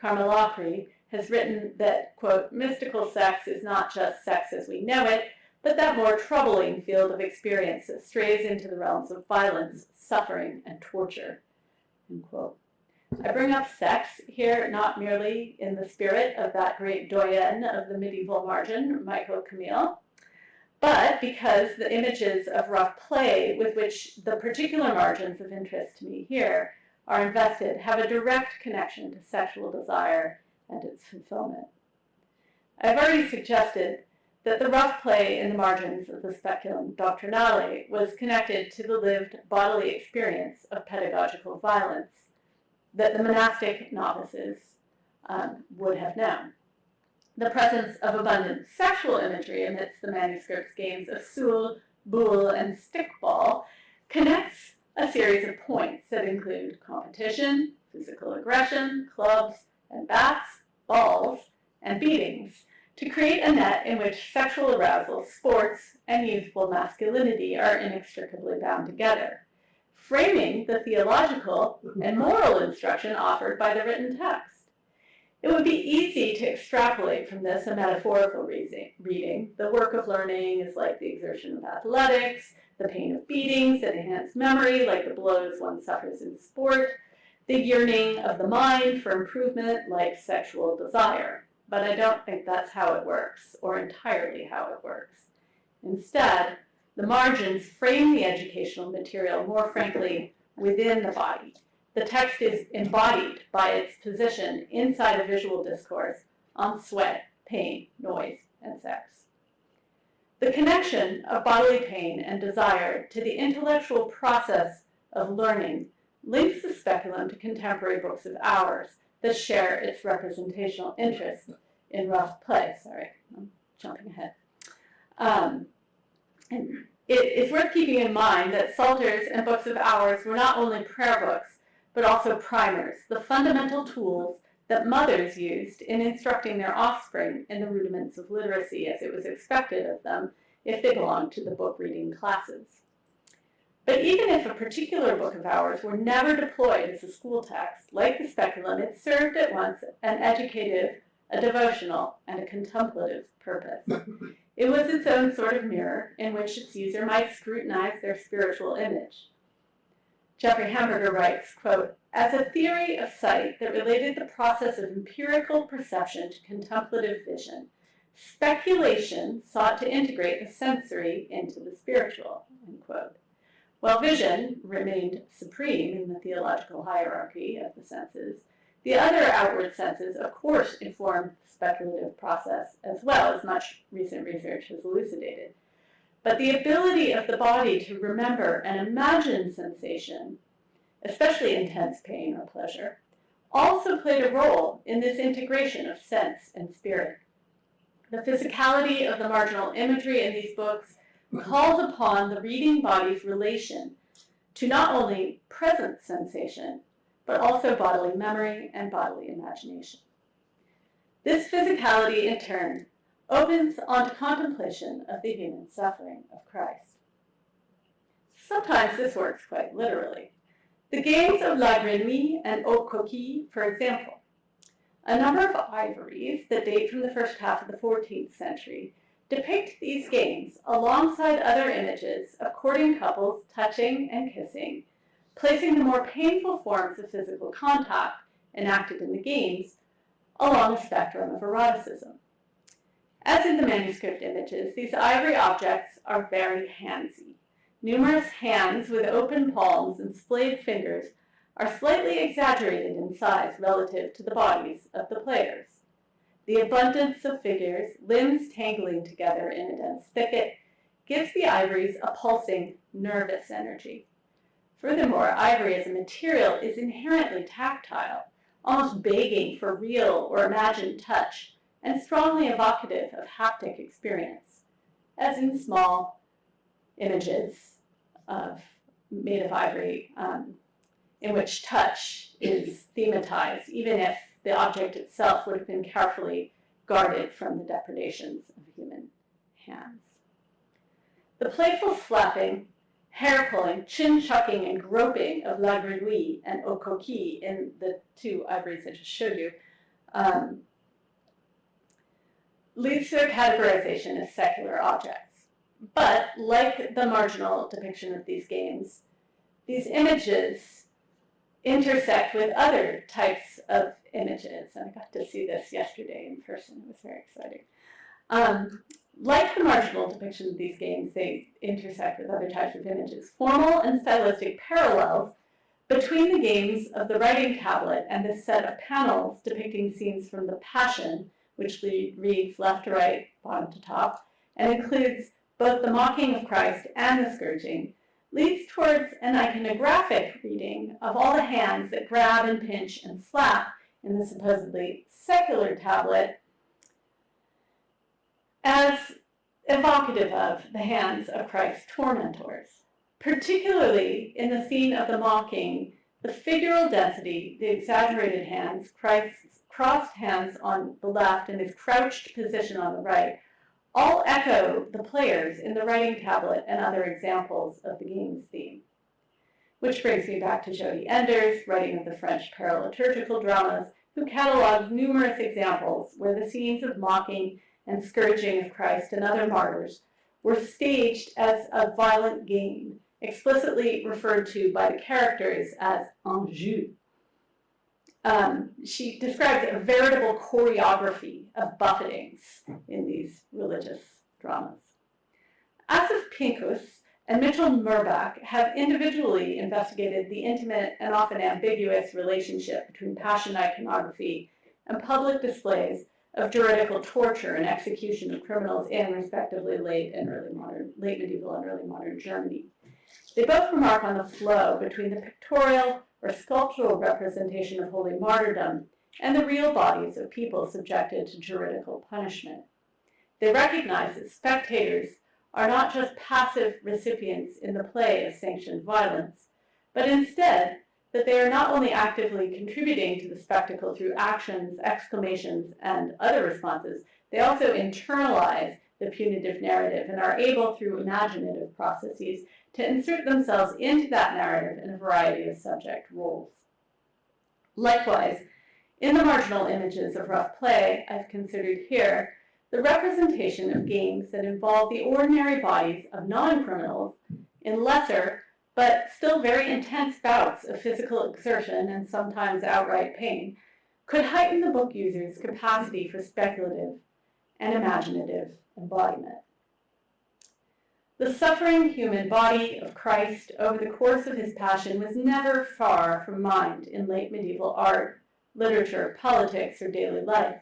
Carmelapri has written that, quote, mystical sex is not just sex as we know it, but that more troubling field of experience that strays into the realms of violence, suffering, and torture, end quote. I bring up sex here not merely in the spirit of that great doyen of the medieval margin, Michael Camille, but because the images of rough play with which the particular margins of interest to me here are invested have a direct connection to sexual desire and its fulfillment. I've already suggested that the rough play in the margins of the Speculum Doctrinale was connected to the lived bodily experience of pedagogical violence that the monastic novices would have known. The presence of abundant sexual imagery amidst the manuscript's games of Soule, boule, and stickball connects a series of points that include competition, physical aggression, clubs and bats, balls, and beatings, to create a net in which sexual arousal, sports, and youthful masculinity are inextricably bound together, framing the theological and moral instruction offered by the written text. It would be easy to extrapolate from this a metaphorical reading. The work of learning is like the exertion of athletics, the pain of beatings that enhance memory, like the blows one suffers in sport, the yearning of the mind for improvement, like sexual desire. But I don't think that's how it works, or entirely how it works. Instead, the margins frame the educational material more frankly within the body. The text is embodied by its position inside a visual discourse on sweat, pain, noise, and sex. The connection of bodily pain and desire to the intellectual process of learning links the speculum to contemporary books of ours that share its representational interest in rough play. Sorry, I'm jumping ahead. And it is worth keeping in mind that psalters and books of hours were not only prayer books, but also primers, the fundamental tools that mothers used in instructing their offspring in the rudiments of literacy as it was expected of them if they belonged to the book reading classes. But even if a particular book of hours were never deployed as a school text, like the speculum, it served at once an educative, a devotional, and a contemplative purpose. It was its own sort of mirror in which its user might scrutinize their spiritual image. Jeffrey Hamburger writes, quote, "As a theory of sight that related the process of empirical perception to contemplative vision, speculation sought to integrate the sensory into the spiritual," end quote. While vision remained supreme in the theological hierarchy of the senses, the other outward senses, of course, informed the speculative process as well, as much recent research has elucidated. But the ability of the body to remember and imagine sensation, especially intense pain or pleasure, also played a role in this integration of sense and spirit. The physicality of the marginal imagery in these books calls upon the reading body's relation to not only present sensation, but also bodily memory and bodily imagination. This physicality, in turn, opens onto contemplation of the human suffering of Christ. Sometimes this works quite literally. The games of La Grenouille and Aux Coquilles, for example. A number of ivories that date from the first half of the 14th century depict these games alongside other images of courting couples touching and kissing, placing the more painful forms of physical contact enacted in the games along a spectrum of eroticism. As in the manuscript images, these ivory objects are very handsy. Numerous hands with open palms and splayed fingers are slightly exaggerated in size relative to the bodies of the players. The abundance of figures, limbs tangling together in a dense thicket, gives the ivories a pulsing, nervous energy. Furthermore, ivory as a material is inherently tactile, almost begging for real or imagined touch, and strongly evocative of haptic experience, as in small images made of ivory in which touch is thematized, even if the object itself would have been carefully guarded from the depredations of human hands. The playful slapping, hair-pulling, chin-chucking, and groping of La Grenouille and Aux Coquilles in the two ivories I just showed you leads to their categorization as secular objects. But, like the marginal depiction of these games, these images intersect with other types of images. And I got to see this yesterday in person. It was very exciting. Like the marginal depiction of these games, they intersect with other types of images. Formal and stylistic parallels between the games of the writing tablet and this set of panels depicting scenes from the Passion, which reads left to right, bottom to top, and includes both the mocking of Christ and the scourging, leads towards an iconographic reading of all the hands that grab and pinch and slap in the supposedly secular tablet as evocative of the hands of Christ's tormentors. Particularly in the scene of the mocking, the figural density, the exaggerated hands, Christ's crossed hands on the left and his crouched position on the right, all echo the players in the writing tablet and other examples of the game's theme. Which brings me back to Jody Enders, writing of the French paraliturgical dramas, who catalogues numerous examples where the scenes of mocking and scourging of Christ and other martyrs were staged as a violent game, explicitly referred to by the characters as un jeu. She describes a veritable choreography of buffetings in these religious dramas. Asif Pincus and Mitchell Murbach have individually investigated the intimate and often ambiguous relationship between passion iconography and public displays of juridical torture and execution of criminals in, respectively, late medieval and early modern Germany. They both remark on the flow between the pictorial or sculptural representation of holy martyrdom and the real bodies of people subjected to juridical punishment. They recognize that spectators are not just passive recipients in the play of sanctioned violence, but instead that they are not only actively contributing to the spectacle through actions, exclamations, and other responses, they also internalize the punitive narrative and are able, through imaginative processes, to insert themselves into that narrative in a variety of subject roles. Likewise, in the marginal images of rough play I've considered here, the representation of games that involve the ordinary bodies of non-criminals in lesser but still very intense bouts of physical exertion and sometimes outright pain could heighten the book user's capacity for speculative and imaginative embodiment. The suffering human body of Christ over the course of his passion was never far from mind in late medieval art, literature, politics, or daily life.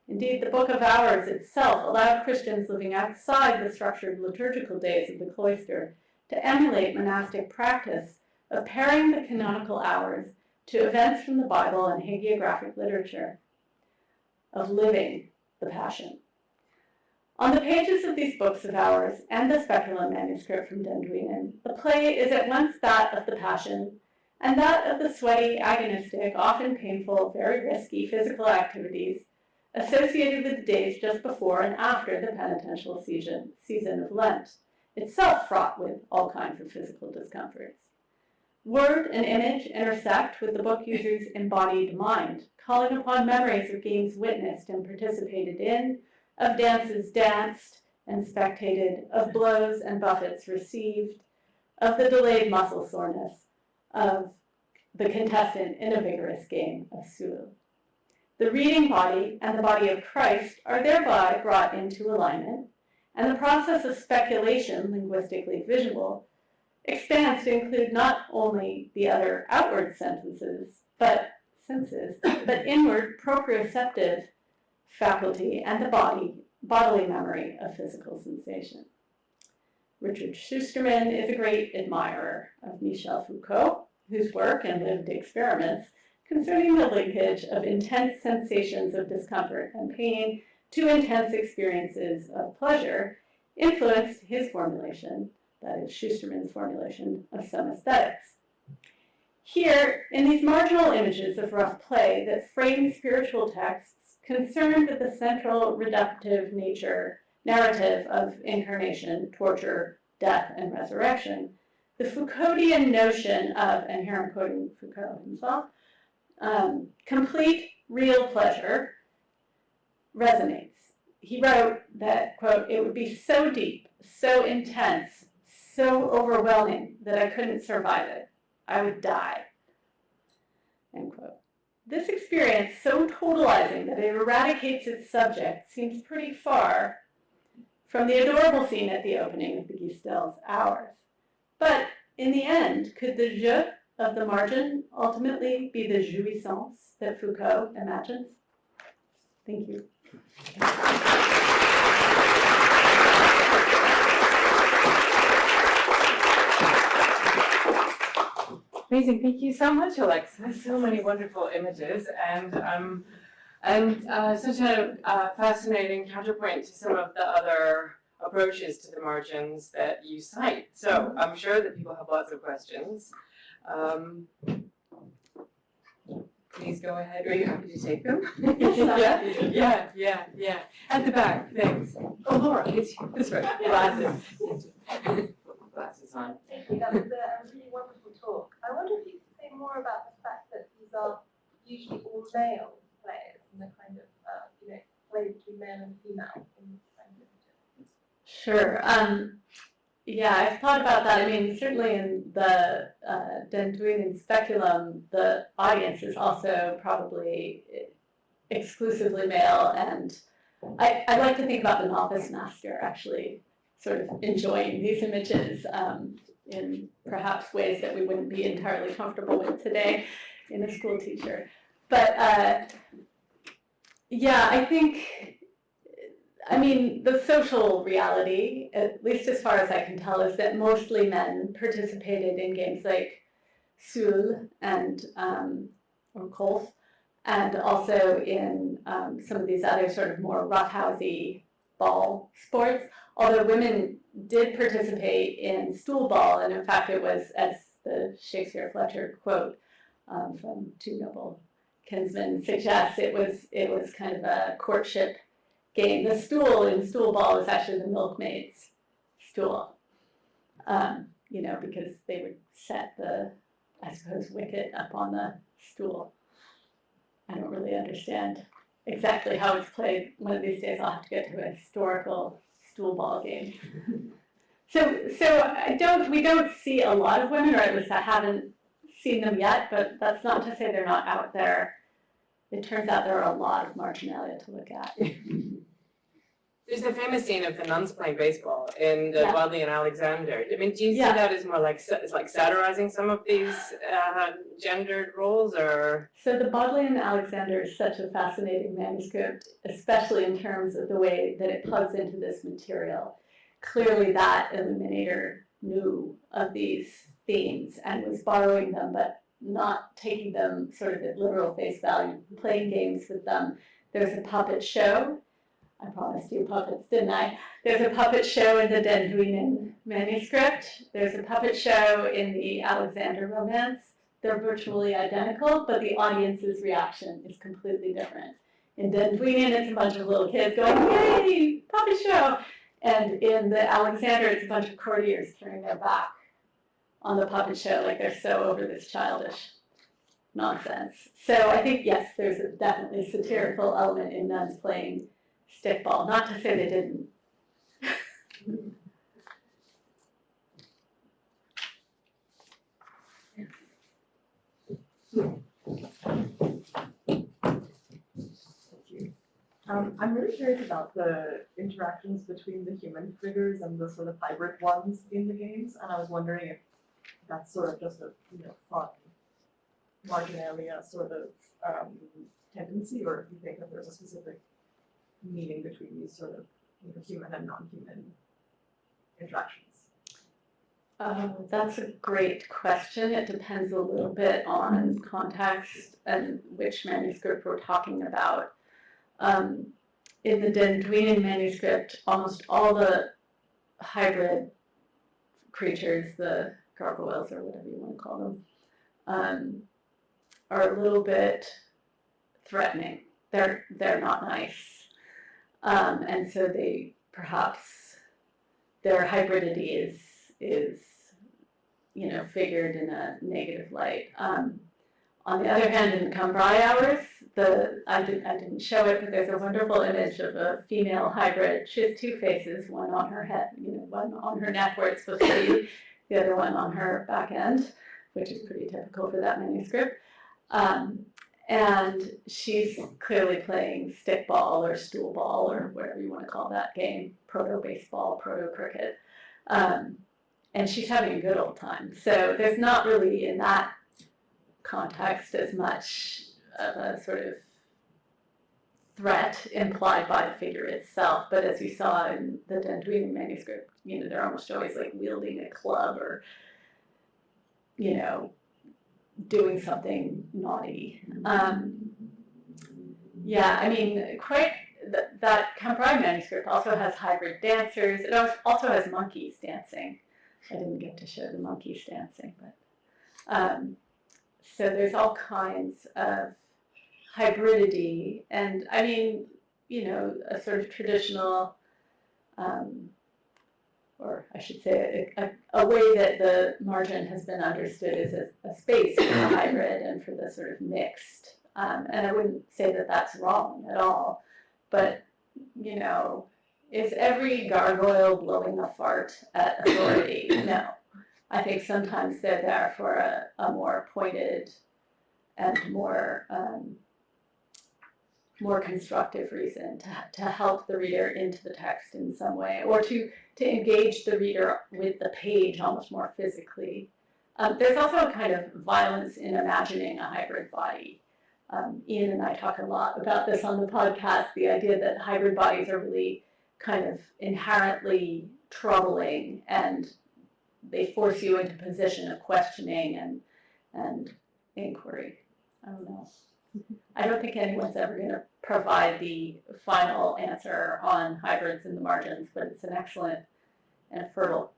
Indeed, the Book of Hours itself allowed Christians living outside the structured liturgical days of the cloister to emulate monastic practice of pairing the canonical hours to events from the Bible and hagiographic literature, of living the Passion. On the pages of these books of hours and the speculum manuscript from Den Duinen, the play is at once that of the Passion and that of the sweaty, agonistic, often painful, very risky physical activities associated with the days just before and after the penitential season of Lent, itself fraught with all kinds of physical discomforts. Word and image intersect with the book user's embodied mind, calling upon memories of games witnessed and participated in, of dances danced and spectated, of blows and buffets received, of the delayed muscle soreness of the contestant in a vigorous game of Sul. The reading body and the body of Christ are thereby brought into alignment, and the process of speculation, linguistically visual, expands to include not only the other outward senses, but inward proprioceptive faculty and the bodily memory of physical sensation. Richard Schusterman is a great admirer of Michel Foucault, whose work and lived experiments concerning the linkage of intense sensations of discomfort and pain to intense experiences of pleasure influenced his formulation, that is Schusterman's formulation, of somaesthetics. Here, in these marginal images of rough play that frame spiritual texts concerned with the central reductive narrative of incarnation, torture, death, and resurrection, the Foucauldian notion of, and here I'm quoting Foucault himself, complete real pleasure resonates. He wrote that, quote, "It would be so deep, so intense, so overwhelming that I couldn't survive it. I would die," end quote. This experience, so totalizing that it eradicates its subject, seems pretty far from the adorable scene at the opening of the Gustels' Hours. But in the end, could the jeu of the margin ultimately be the jouissance that Foucault imagines? Thank you. Amazing, thank you so much, Alexa. So many wonderful images, and such a fascinating counterpoint to some of the other approaches to the margins that you cite. So I'm sure that people have lots of questions. Please go ahead. Are you happy to take them? Yeah. At the back, thanks. Oh, Laura, it's you. That's right. Glasses. Glasses on. Thank you. That was a really wonderful talk. I wonder if you could say more about the fact that these are usually all male players and the kind of play between male and female in this kind of images. Sure. Yeah, I've thought about that. I mean, certainly in the Den Duinen speculum, the audience is also probably exclusively male, and I like to think about the novice master actually sort of enjoying these images in perhaps ways that we wouldn't be entirely comfortable with today in a school teacher. But yeah, I mean, the social reality, at least as far as I can tell, is that mostly men participated in games like Sul and or Kolf, and also in some of these other sort of more roughhousey ball sports, although women did participate in stool ball, and in fact it was, as the Shakespeare Fletcher quote from Two Noble Kinsmen suggests, it was kind of a courtship game. The stool in stool ball is actually the milkmaid's stool, because they would set the, I suppose, wicket up on the stool. I don't really understand exactly how it's played. One of these days I'll have to get to a historical stool ball game. So we don't see a lot of women, or at least I haven't seen them yet, but that's not to say they're not out there. It turns out there are a lot of marginalia to look at. There's the famous scene of the nuns playing baseball in the Yeah. Bodley and Alexander. I mean, do you see Yeah. that as more like it's like satirizing some of these gendered roles, or? So the Bodleian Alexander is such a fascinating manuscript, especially in terms of the way that it plugs into this material. Clearly that illuminator knew of these themes and was borrowing them, but not taking them sort of at literal face value, playing games with them. There's a puppet show. I promised you puppets, didn't I? There's a puppet show in the Denduinen manuscript. There's a puppet show in the Alexander romance. They're virtually identical, but the audience's reaction is completely different. In Denduinen, it's a bunch of little kids going, yay, puppet show! And in the Alexander, it's a bunch of courtiers turning their back on the puppet show, like they're so over this childish nonsense. So I think, yes, there's a definitely satirical element in nuns playing stickball. Not to say they didn't. I'm really curious about the interactions between the human figures and the sort of hybrid ones in the games, and I was wondering if that's sort of just a fun marginalia sort of tendency, or if you think that there's a specific meaning between these sort of human and non-human interactions. That's a great question. It depends a little bit on context and which manuscript we're talking about. In the Denduinen manuscript, almost all the hybrid creatures, the gargoyles or whatever you want to call them, are a little bit threatening. They're not nice, and so they perhaps their hybridity is figured in a negative light. On the other hand, in Cambrai Hours, I didn't show it, but there's a wonderful image of a female hybrid. She has two faces, one on her head, one on her neck where it's supposed to be, the other one on her back end, which is pretty typical for that manuscript. And she's clearly playing stickball or stool ball or whatever you want to call that game, proto-baseball, proto-cricket. And she's having a good old time. So there's not really, in that context, as much of a sort of threat implied by the figure itself. But as you saw in the Denduinen manuscript, they're almost always like wielding a club or, doing something naughty. That Cambrai manuscript also has hybrid dancers. It also has monkeys dancing. I didn't get to show the monkeys dancing, but so there's all kinds of hybridity, and a sort of traditional, or I should say, a way that the margin has been understood is a space for the hybrid and for the sort of mixed. And I wouldn't say that that's wrong at all, but is every gargoyle blowing a fart at authority? No. I think sometimes they're there for a more pointed and more constructive reason to help the reader into the text in some way, or to engage the reader with the page almost more physically. There's also a kind of violence in imagining a hybrid body. Ian and I talk a lot about this on the podcast, the idea that hybrid bodies are really kind of inherently troubling, and they force you into a position of questioning and inquiry. I don't know. I don't think anyone's ever going to provide the final answer on hybrids in the margins, but it's an excellent and fertile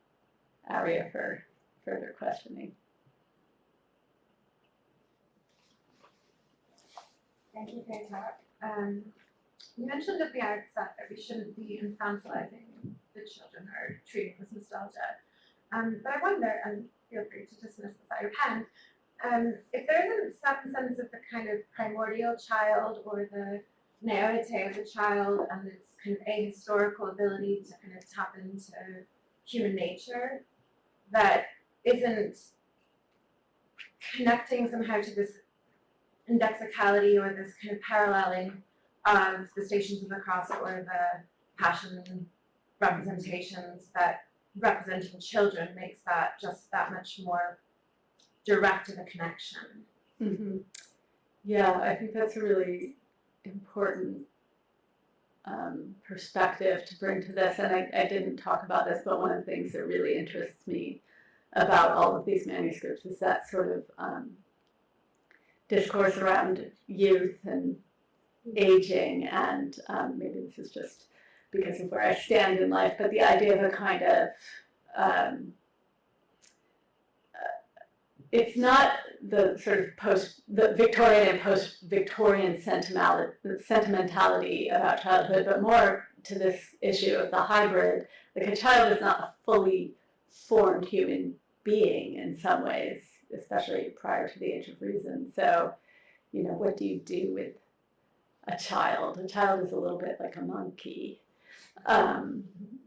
area for further questioning. Thank you for your talk. You mentioned at the outset that we shouldn't be infantilizing the children or treating with nostalgia. But I wonder, and feel free to dismiss this out of hand, if there isn't some sense of the kind of primordial child or the naivete of the child and its kind of ahistorical ability to kind of tap into human nature that isn't connecting somehow to this indexicality or this kind of paralleling of the Stations of the Cross or the Passion representations that representing children makes that just that much more direct of a connection. Mm-hmm. Yeah, I think that's a really important perspective to bring to this, and I didn't talk about this, but one of the things that really interests me about all of these manuscripts is that sort of discourse around youth and aging, and maybe this is just because of where I stand in life, but the idea of a kind of it's not the sort of the Victorian and post-Victorian sentimentality about childhood, but more to this issue of the hybrid. Like a child is not a fully formed human being in some ways, especially prior to the age of reason. So, you know, what do you do with a child? A child is a little bit like a monkey,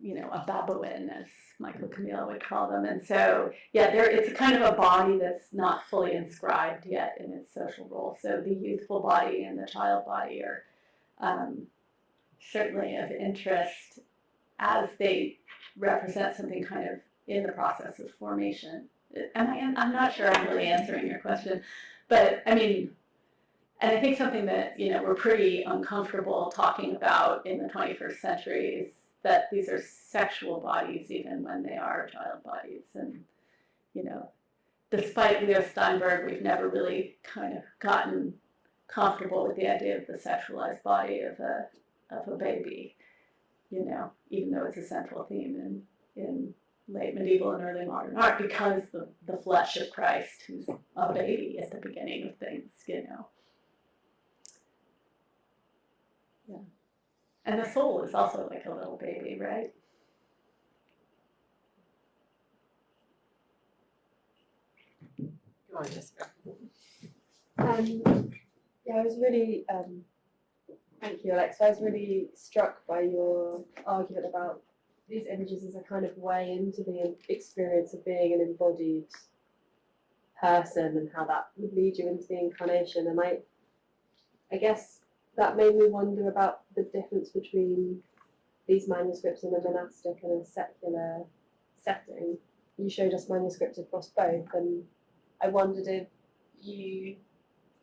you know, a baboon, as Michael Camille would call them. And so, yeah, it's kind of a body that's not fully inscribed yet in its social role. So the youthful body and the child body are certainly of interest as they represent something kind of in the process of formation. I'm not sure I'm really answering your question, but I mean, and I think something that, you know, we're pretty uncomfortable talking about in the 21st century is that these are sexual bodies even when they are child bodies. And, you know, despite Leo Steinberg, we've never really kind of gotten comfortable with the idea of the sexualized body of a baby, you know, even though it's a central theme in late medieval and early modern art, because the flesh of Christ, who's a baby at the beginning of things, you know. Yeah. And the soul is also like a little baby, right? Go on, Jessica. Yeah, I was really, thank you, Alex. I was really struck by your argument about these images as a kind of way into the experience of being an embodied person and how that would lead you into the incarnation. And I guess that made me wonder about the difference between these manuscripts in a monastic and a secular setting. You showed us manuscripts across both, and I wondered if you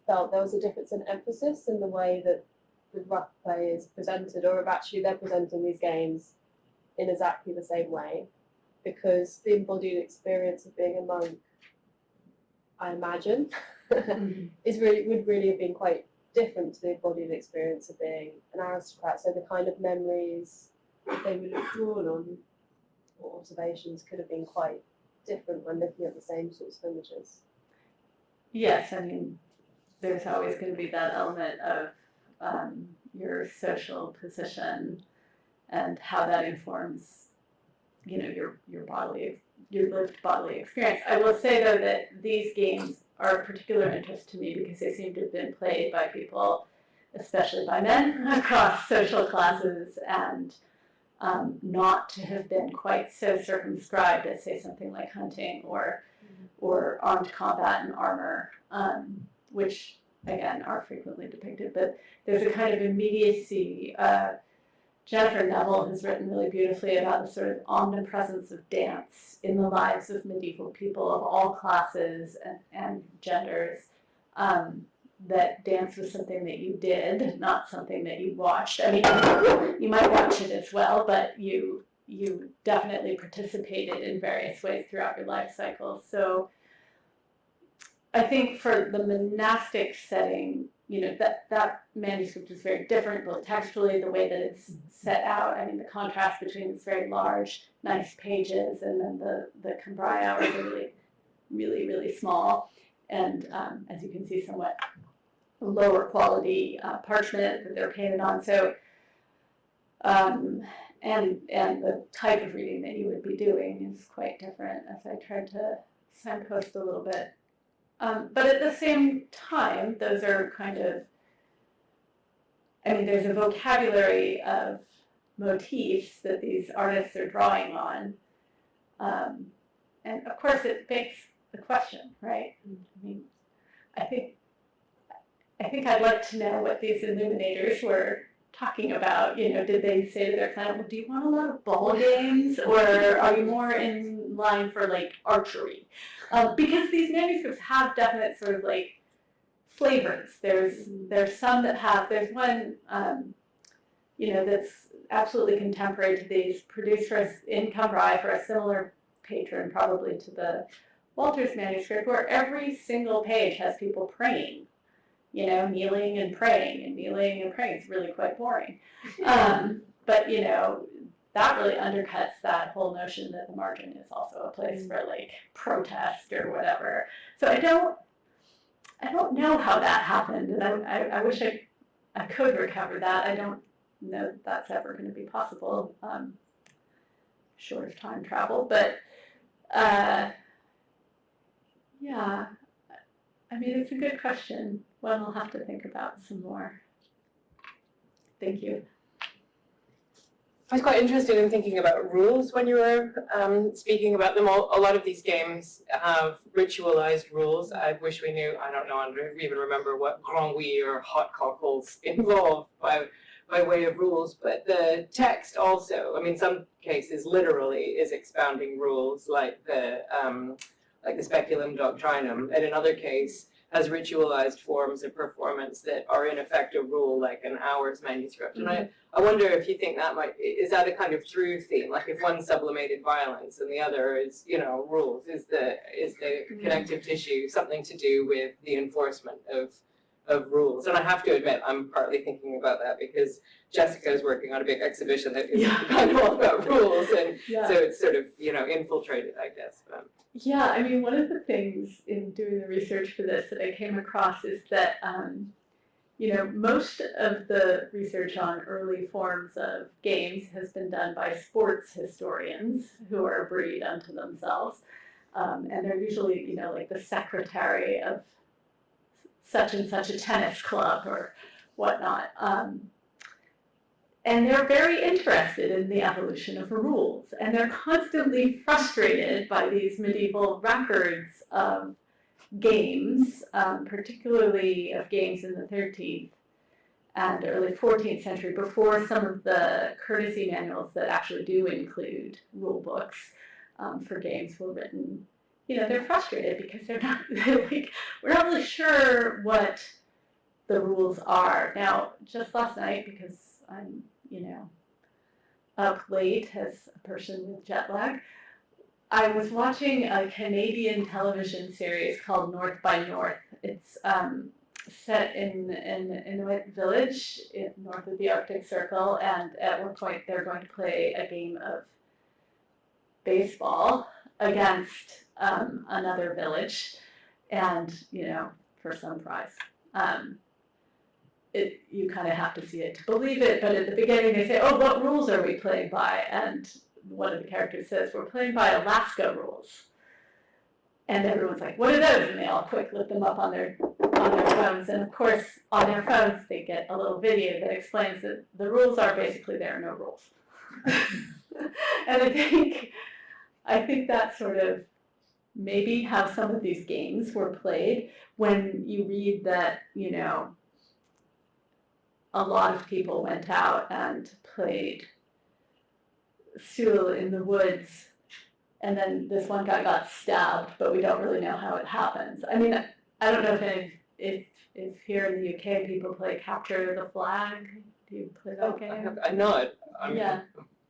felt there was a difference in emphasis in the way that the rough play is presented, or if actually they're presenting these games in exactly the same way, because the embodied experience of being a monk, I imagine, would really have been quite different to the embodied experience of being an aristocrat. So the kind of memories they would have drawn on or observations could have been quite different when looking at the same sorts of images. Yes, I mean, there's always going to be that element of your social position and how that informs, you know, your lived bodily experience. I will say though that these games are of particular interest to me because they seem to have been played by people, especially by men, across social classes, and not to have been quite so circumscribed as, say, something like hunting or armed combat and armor, which, again, are frequently depicted. But there's a kind of immediacy. Jennifer Neville has written really beautifully about the sort of omnipresence of dance in the lives of medieval people of all classes and genders, that dance was something that you did, not something that you watched. I mean, you might watch it as well, but you definitely participated in various ways throughout your life cycle. So I think for the monastic setting, you know, that manuscript is very different, both textually, the way that it's set out. I mean, the contrast between its very large, nice pages and then the Cambrai hours are really, really, really small. And as you can see, somewhat lower quality parchment that they're painted on. So And the type of reading that you would be doing is quite different, as I tried to signpost a little bit. But at the same time, those are kind of, I mean, there's a vocabulary of motifs that these artists are drawing on. And of course it begs the question, right? I mean, I think I'd like to know what these illuminators were talking about. You know, did they say to their client, well, do you want a lot of ball games, or are you more in line for like archery? Because these manuscripts have definite sort of like flavors. There's some that have, there's one, you know, that's absolutely contemporary to these, produced in Cambrai for a similar patron, probably to the Walters manuscript, where every single page has people praying, you know, kneeling and praying and kneeling and praying. It's really quite boring. But, you know, that really undercuts that whole notion that the margin is also a place for like protest or whatever. So I don't know how that happened, and I wish I could recover that. I don't know that that's ever going to be possible, short of time travel. But yeah, I mean, it's a good question. One we'll have to think about some more. Thank you. I was quite interested in thinking about rules when you were speaking about them. A lot of these games have ritualized rules. I wish we knew, I don't know, I don't even remember what grand oui or hot cockles involved by way of rules, but the text also, I mean, some cases literally is expounding rules, like the speculum doctrinum, and in another case has ritualized forms of performance that are in effect a rule, like an hours manuscript. And I wonder if you think that is that a kind of through theme, like if one sublimated violence and the other is, you know, rules, is the connective tissue something to do with the enforcement of rules? And I have to admit, I'm partly thinking about that because Jessica is working on a big exhibition that is kind of all about rules, and so it's sort of, you know, infiltrated, I guess. But. Yeah, I mean, one of the things in doing the research for this that I came across is that, you know, most of the research on early forms of games has been done by sports historians who are a breed unto themselves. And they're usually, you know, like the secretary of such and such a tennis club or whatnot. And they're very interested in the evolution of rules, and they're constantly frustrated by these medieval records of games, particularly of games in the 13th and early 14th century, before some of the courtesy manuals that actually do include rule books for games were written. You know, they're frustrated because they're like, we're not really sure what the rules are. Now, just last night, because I'm, you know, up late as a person with jet lag, I was watching a Canadian television series called North by North. It's set in an Inuit village north of the Arctic Circle, and at one point they're going to play a game of baseball against another village, and, you know, for some prize. You kind of have to see it to believe it, but at the beginning they say, oh, what rules are we playing by? And one of the characters says, we're playing by Alaska rules. And everyone's like, what are those? And they all quick look them up on their phones. And of course, on their phones, they get a little video that explains that the rules are basically there are no rules. And I think that's sort of maybe how some of these games were played. When you read that, you know, a lot of people went out and played Sul in the woods, and then this one guy got stabbed, but we don't really know how it happens. I mean, I don't know if here in the UK people play Capture the Flag. Do you play that game? I know it. I mean, yeah.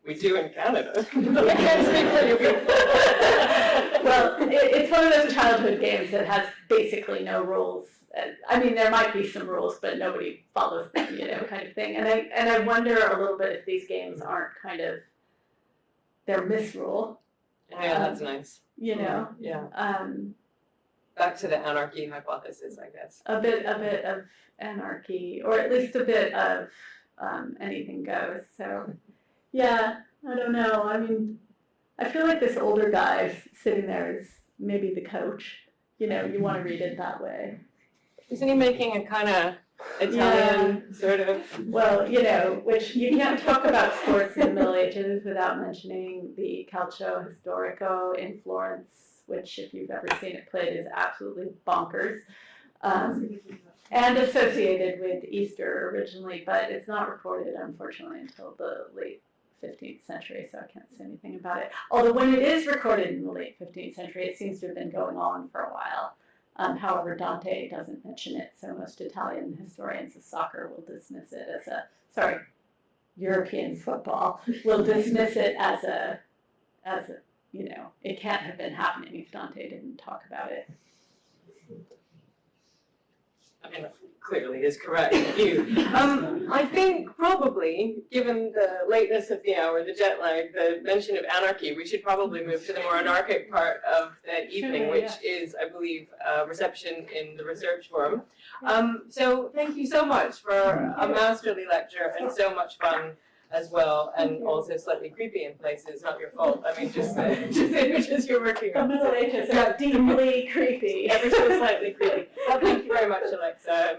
We do in Canada. I can't speak for you people. Well, it's one of those childhood games that has basically no rules. I mean, there might be some rules, but nobody follows them, you know, kind of thing. And I wonder a little bit if these games aren't kind of, they're misrule. Yeah, that's nice. You know? Yeah. Back to the anarchy hypothesis, I guess. A bit of anarchy, or at least a bit of anything goes. So, yeah, I don't know. I mean, I feel like this older guy sitting there is maybe the coach. You know, you want to read it that way. Isn't he making a kind of Italian sort of? Well, you know, which you can't talk about sports in the Middle Ages without mentioning the Calcio Historico in Florence, which, if you've ever seen it played, is absolutely bonkers. And associated with Easter originally, but it's not recorded, unfortunately, until the late 15th century, so I can't say anything about it. Although when it is recorded in the late 15th century, it seems to have been going on for a while. However, Dante doesn't mention it, so most Italian historians of soccer will dismiss it as European football will dismiss it as a, you know, it can't have been happening if Dante didn't talk about it. I mean, clearly is correct view. I think probably, given the lateness of the hour, the jet lag, the mention of anarchy, we should probably move to the more anarchic part of the evening, Sure, which is, I believe, reception in the research forum. So thank you so much for a masterly lecture and so much fun as well, and also slightly creepy in places, not your fault. I mean, just the images you're working The on. Middle Ages are deeply creepy. Ever so slightly creepy. Well, thank you very much, Alexa.